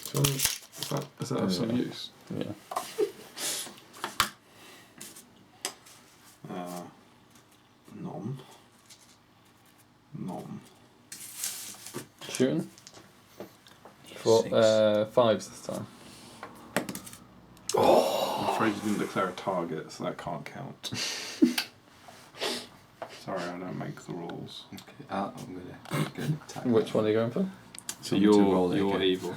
So, is that of some use? Yeah. Nom. Shooting? For 5s this time. I'm afraid you didn't declare a target, so that can't count. Sorry, I don't make the rules. Okay, I'm gonna attack. Which one are you going for? So I'm to roll it you're again. evil.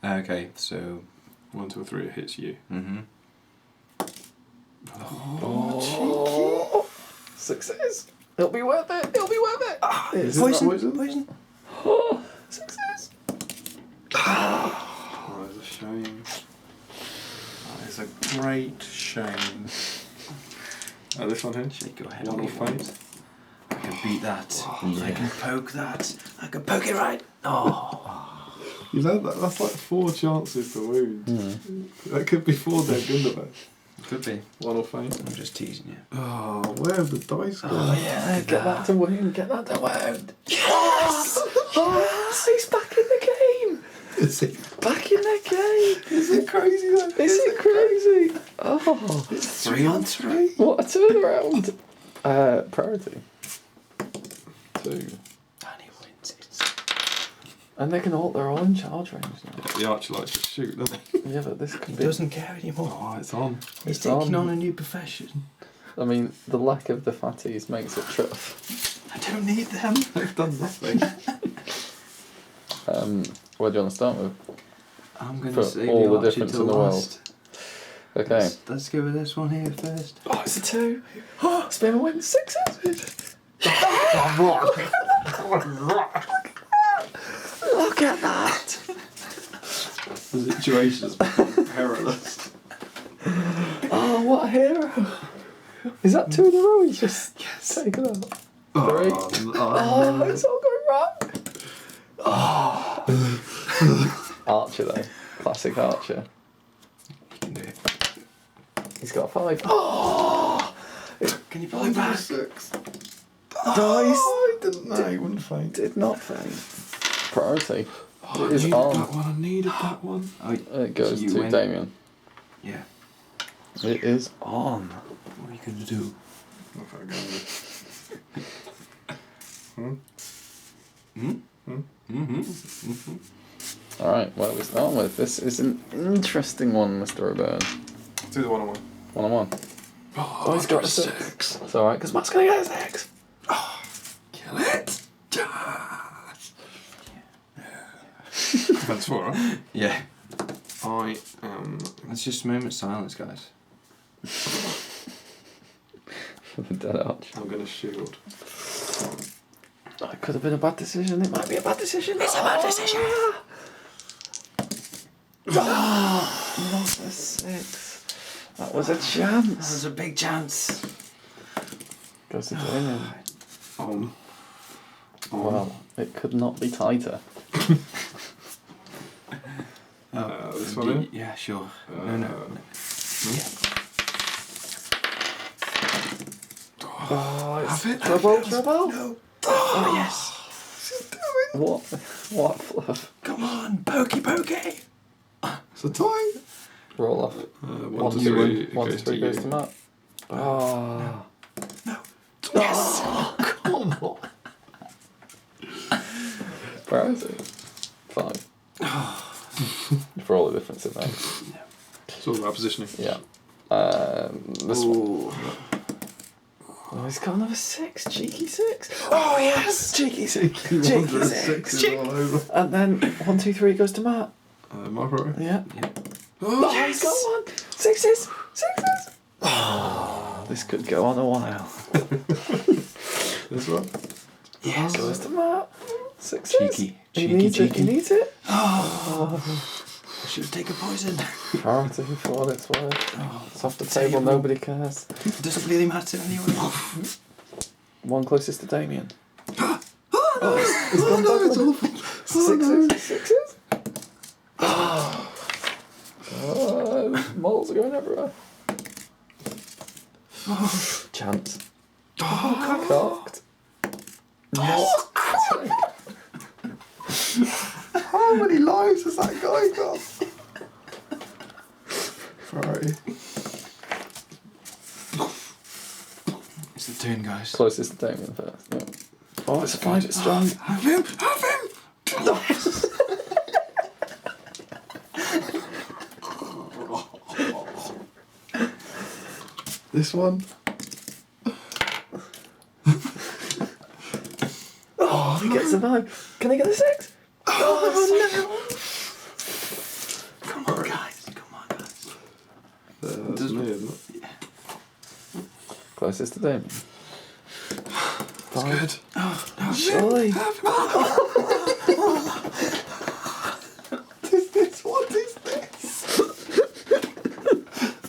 Okay, so. 1, 2, 3, it hits you. Mm-hmm. Oh, success! It'll be worth it! It'll be worth it! Is it not poison? Poison. Oh, success! Oh, it's a shame. That is a great shame. This one here? Shake your head. 1 or all you want. faint. I can beat that. Yeah. I can poke that. I can poke it right. Oh. You've had that, that's like 4 chances to wound. That could be 4 dead Gundabad. Could be. 1 or faint. I'm just teasing you. Oh, where have the dice gone? Oh yeah, Get that to wound, get that to wound! Yes! Yes! He's back in the game! Is it, Back in the game! is it crazy though? Is it crazy? Oh, It's 3 on 3. what a turnaround! Priority. 2. And he wins it. And they can halt their own charge range now. The archer likes to shoot, doesn't he? Yeah, but this He could be. doesn't care anymore. Oh, it's on. He's It's taking on. on a new profession. I mean, the lack of the fatties makes it tough. I don't need them. They've done nothing. Where do you want to start with? I'm going For to save all the the archer difference till in the world. last. Okay. Let's go with this one here first. Oh, it's a 2. Spearman wins 6. Look at that! The situation's become perilous. Oh, what a hero! Is that 2 in a row? He's just taken out. Three. Oh, it's all going wrong. Oh. Archer though. Classic Archer. You can do it. He's got a 5. Oh! Can you pull it back? 6. Dice. Oh, I didn't know he wouldn't faint. Did not faint. Priority. Oh, It I is needed on. that one. I needed that one. Oh, It goes you to win. Damian. Yeah. It is on. What are you going to do? Not very good. Alright, what are we starting with? This is an interesting one, Mr. O'Byrne. Do the one-on-one. 1-on-1. Oh, he's got a 6. It's alright, because Matt's going to get a 6. Kill it. Just. That's 4, right? Yeah. I am. It's just a moment of silence, guys. For the dead arch. I'm going to shield. Oh, it could have been a bad decision. It might be a bad decision. It's a bad decision. Not a 6. That was a That chance. was a big chance. Goes to Damian. On. Well, it could not be tighter. This one in? Yeah, sure. No. Oh, it's Have it. trouble. No. Oh, yes. What fluff? Come on, pokey. It's a tie. Roll off. 1 to 1 3. to 1 to 3 goes to Matt. Oh. Yes. Come on. Where is it? 5. For all the difference in that. It's all about positioning. Yeah. This one. Oh, he's got another 6. Cheeky 6. Oh, yes! Cheeky 6. Cheeky 6. All over. And then 1, 2, 3 goes to Matt. My pro. Yeah. Oh, Oh, he's got 1. 6s. 6s. Oh, this could go on a while. This one. Yes. Goes to Matt. 6s. Cheeky. He Cheeky, needs it. cheeky. He needs it. I should have taken poison. Priority for what it's worth. Oh, It's off the table. Nobody cares. it doesn't really matter anyway. 1 closest to Damian. Oh, he's gone back. It's awful. 6s. Moles are going everywhere. Chance. Cocked. How many lives has that guy got? Priority. It's the turn, guys. Closest to Damian first. Yeah. Oh, it's a 5. It's strong. Have him! Have him! This one. Oh, he gets a 5. Can I get a 6? Oh, no. Come on, guys. That's me, isn't it? Closest to Damian. That's good. Surely. What is this?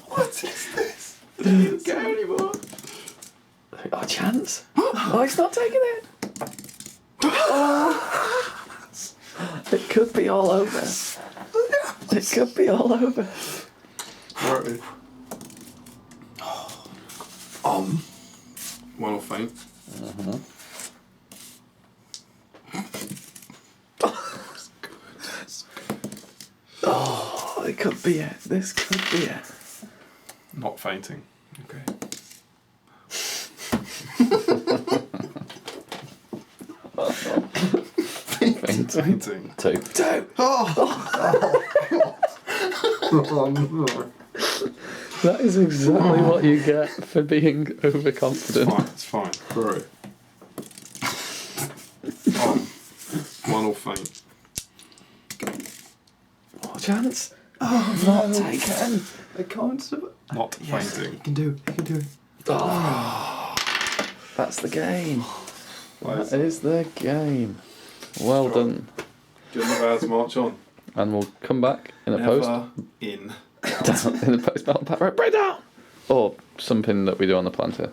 What is this? Didn't care anymore. Oh, chance. Oh, he's not taking it. Oh. It could be all over. It could be all over. Priority. One will faint. Oh, it could be it. This could be it. Not fainting. Okay. Fainting. 2. 2. Oh no. That is exactly what you get for being overconfident. It's fine. Priority. One will faint. Oh, chance. Oh, not taken. I can't. Not Yes, fainting. you can do it. Oh, that's the game. Why That is the game. Well done. Good and bad, march on. And we'll come back in a post. In. Down in the post battle pack. Right, break down! Or something that we do on the Palantir.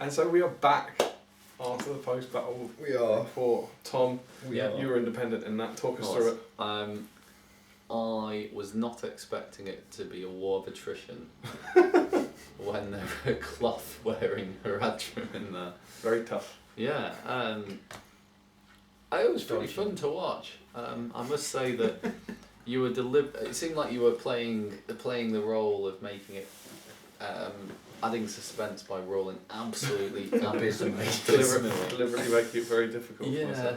And so we are back after the post-battle report. Tom, you were independent in that. Talk us through it. I was not expecting it to be a war of attrition when there were cloth wearing Haradrim in there. Very tough. Yeah, it was pretty fun to watch. I must say that you were it seemed like you were playing the role of making it, adding suspense by rolling absolutely deliberately making it very difficult. Yeah,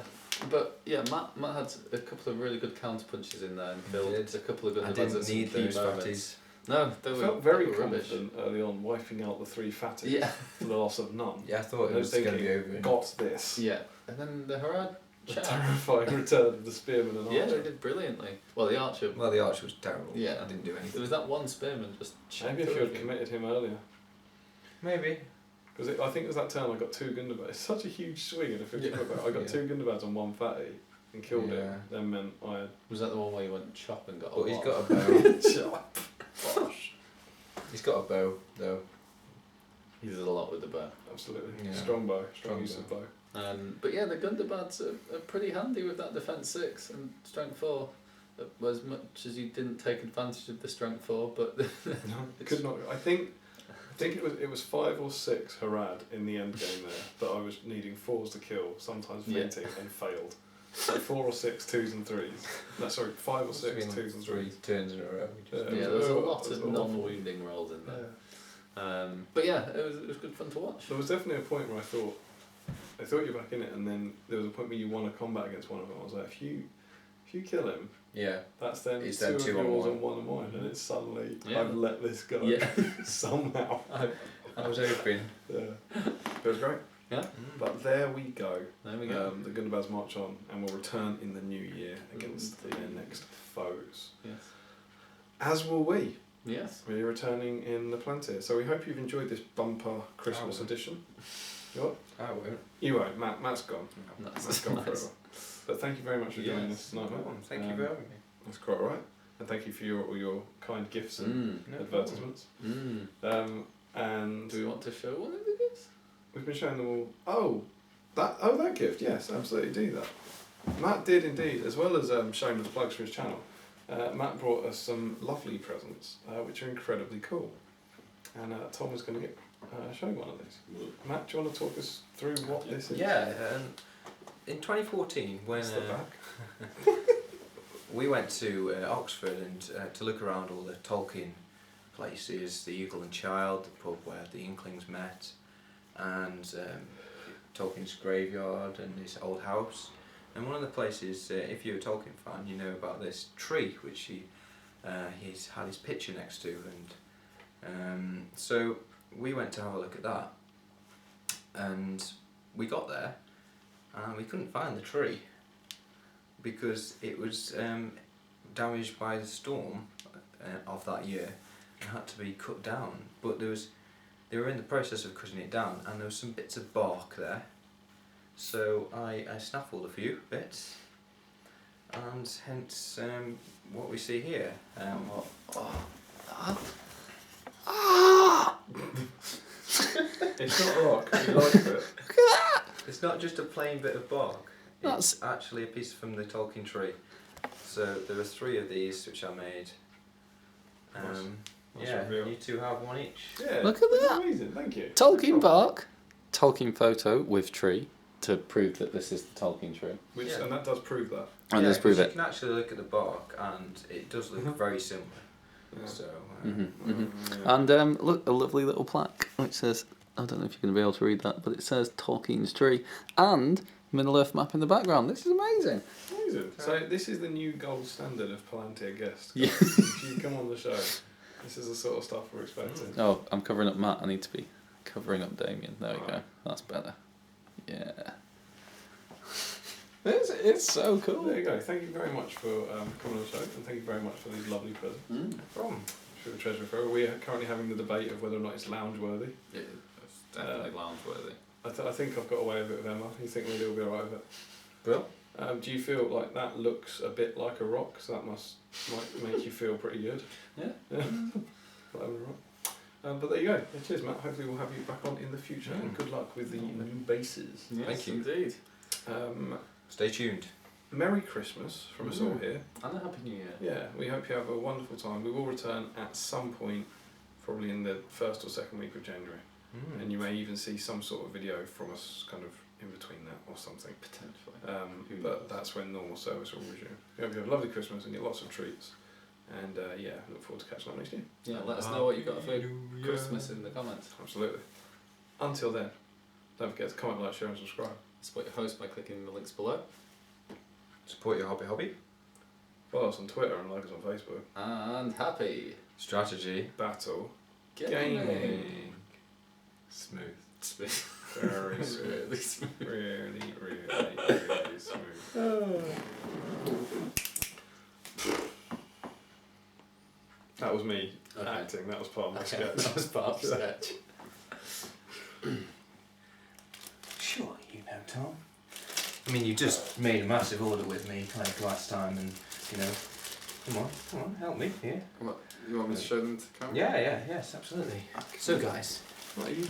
but yeah, Matt had a couple of really good counter punches in there and built a couple of good. I didn't need those fatties. No, they felt very confident early on, wiping out the 3 fatties. Yeah. For the loss of none. Yeah, I thought it was going to be over. Got this. Yeah, and then the Harad. The terrifying return of the spearman and archer. Yeah, they did brilliantly. Well, the archer was terrible. Yeah, I didn't do anything. There was that one spearman just. Maybe if you had committed him earlier. Maybe. Because I think it was that turn I got 2 Gundabad. It's such a huge swing in a 50 foot back. I got 2 Gundabads on 1 fatty and killed it. Then meant I had. Was that the one where you went chop and got? But he's got a bow. Chop. Gosh. He's got a bow though. He does a lot with the bow. Absolutely. Yeah. Strong bow. Strong use of bow. But yeah, the Gundabads are pretty handy with that defense 6 and strength 4. As much as you didn't take advantage of the strength 4, but no, could not. I think it was 5 or 6 Harad in the end game there that I was needing 4s to kill, sometimes feinting and failed. So 4 or 6 2s and 3s. No, sorry, 5 or 6 2s and 3s. 3 turns in a row. Yeah, there was a lot of non-wounding rolls in there. Yeah. But yeah, it was good fun to watch. There was definitely a point where I thought you're back in it, and then there was a point where you won a combat against one of them. I was like, if you kill him, that's then it's 2 then of 2 yours on and 1 of mine, and it's suddenly I've let this go somehow. I was hoping. Yeah, but it was great. Yeah. But there we go. There we go. The Gundabads march on and will return in the new year against their next foes. Yes. As will we. Yes. We're returning in the Palantir. So we hope you've enjoyed this bumper Christmas edition. You what? I won't. You won't. Matt's gone. Matt's gone nice. forever. But thank you very much for joining us tonight, Matt. Thank you for having me. That's quite all right. And thank you for all your kind gifts and advertisements. And do we want to show one of the gifts? We've been showing them all. That gift, yes, absolutely do that. Matt did indeed, as well as showing us plugs for his channel. Matt brought us some lovely presents, which are incredibly cool. And Tom is going to get showing one of these. Matt, do you want to talk us through what this is? Yeah, in 2014, when we went to Oxford and to look around all the Tolkien places, the Eagle and Child, the pub where the Inklings met, and Tolkien's graveyard and his old house. And one of the places, if you're a Tolkien fan, you know about this tree which he's had his picture next to, and so we went to have a look at that. And we got there, and we couldn't find the tree because it was damaged by the storm of that year and had to be cut down. But they were in the process of cutting it down, and there was some bits of bark there. So I snaffled a few bits, and hence what we see here. It's not a rock. You like it. It's not just a plain bit of bark. It's actually a piece from the Tolkien tree. So there were 3 of these which I made. You 2 have one each. Yeah. Look at that. Amazing. Thank you. Tolkien bark, Tolkien photo with tree to prove that this is the Tolkien tree. And that does prove that. And does prove You it. can actually look at the bark, and it does look very similar. Yeah. So. And look, a lovely little plaque which says, I don't know if you're going to be able to read that, but it says Tolkien's tree and Middle Earth map in the background. This is amazing. Amazing. So this is the new gold standard of Palantir guests. Yeah. If you come on the show, this is the sort of stuff we're expecting. Oh, I'm covering up Matt. I need to be covering up Damian. There we go. That's better. Yeah. It's so cool. There you go. Thank you very much for coming on the show, and thank you very much for these lovely presents. From Through the treasure forever. We are currently having the debate of whether or not it's lounge worthy. Yeah, it's definitely lounge worthy. I think I've got away with it with Emma. You think maybe we'll be alright with it? Bill? Do you feel like that looks a bit like a rock? So that might make you feel pretty good. Yeah. Yeah. Like a rock. But there you go. Yeah, cheers, Matt. Hopefully we'll have you back on in the future, and good luck with the new bases. Yes, Thank you. indeed. Stay tuned. Merry Christmas from us all here. And a Happy New Year. Yeah, we hope you have a wonderful time. We will return at some point, probably in the first or second week of January. And you may even see some sort of video from us kind of in between that or something. Potentially. But that's when normal service will resume. We hope you have a lovely Christmas and get lots of treats. And yeah, look forward to catching up next year. Yeah, let us know what you've got for Christmas in the comments. Absolutely. Until then, don't forget to comment, like, share and subscribe. Support your host by clicking the links below. Support your hobby. Follow us on Twitter and like us on Facebook. And happy Strategy. Battle. gaming. Smooth. Very smooth. Really smooth. Really smooth. That was me acting. That was part of my sketch. That was part of the sketch. Sure, you know, Tom. I mean, you just made a massive order with me like last time, and you know, come on, help me here. You want me to show them to the camera? Yes, absolutely. So, guys, What are you?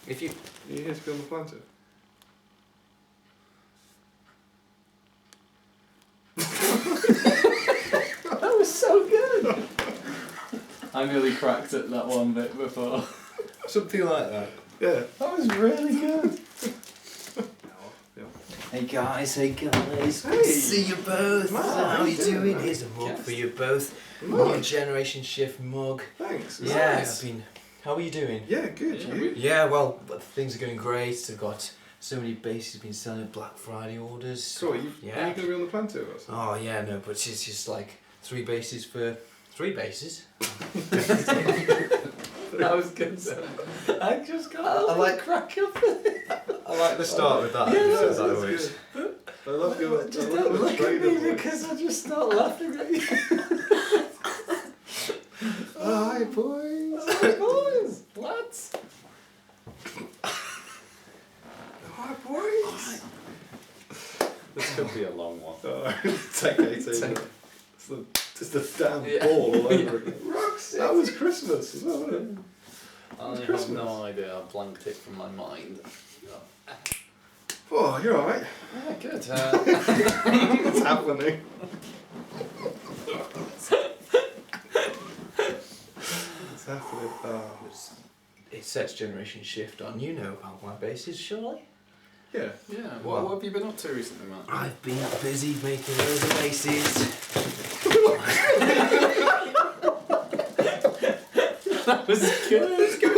if you Are you here to be on the Palantir? That was so good! I nearly cracked at that one bit before. something like that. Yeah. That was really good. Hey guys, good to see you both. Matt, How you doing? Matt? Here's a mug Yes. for you both. Mug? New Generation Shift mug. Thanks. Yeah, Nice. How are you doing? Yeah, good. Yeah, You? Yeah, well, things are going great. I've got so many bases been selling Black Friday orders. So, are you Yeah. going to be on the Palantir with us? Oh yeah, no, but it's just like 3 bases for 3 bases. That was good. I just got I like crack up. I like the start with that. Yeah, episode, that's always. good. I love your. Just I love don't the look at strain me of it. because I just start laughing at you. Hi, boys. Boys, lads. Hi, boys. This could be a long one. Take 18. It's the damn Yeah. ball all over again. That was Christmas as well, wasn't it? I have Christmas. no idea. I blanked it from my mind. Oh, you're alright. Yeah, good. What's happening? What's happening? Oh. It sets Generation Shift on. You know about my bases, surely? Yeah. Yeah. What have you been up to recently, Matt? I've been busy making loads of bases. That was good. It's going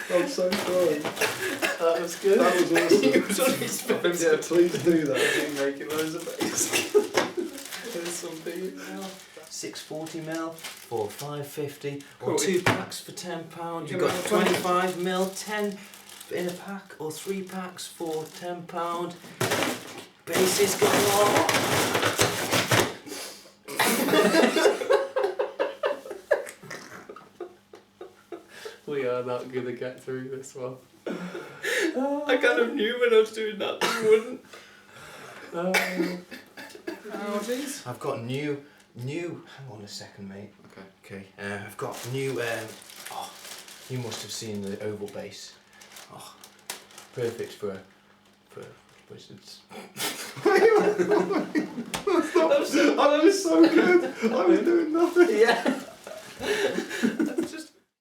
I'm so sorry. That was good. That was awesome. He was on his phone. Yeah, please do that. He's making loads of bases. There's something. 640 mil for 550, or Cool. 2 packs for £10. You've You're got gonna 25 mil, 10 in a pack, or 3 packs for £10. Bases galore. We are not gonna get through this one. I kind of knew when I was doing that you wouldn't. Howdies. I've got new. Hang on a second, mate. Okay. I've got new. You must have seen the oval base. Oh, perfect for wizards. I was so good. I was doing nothing. Yeah.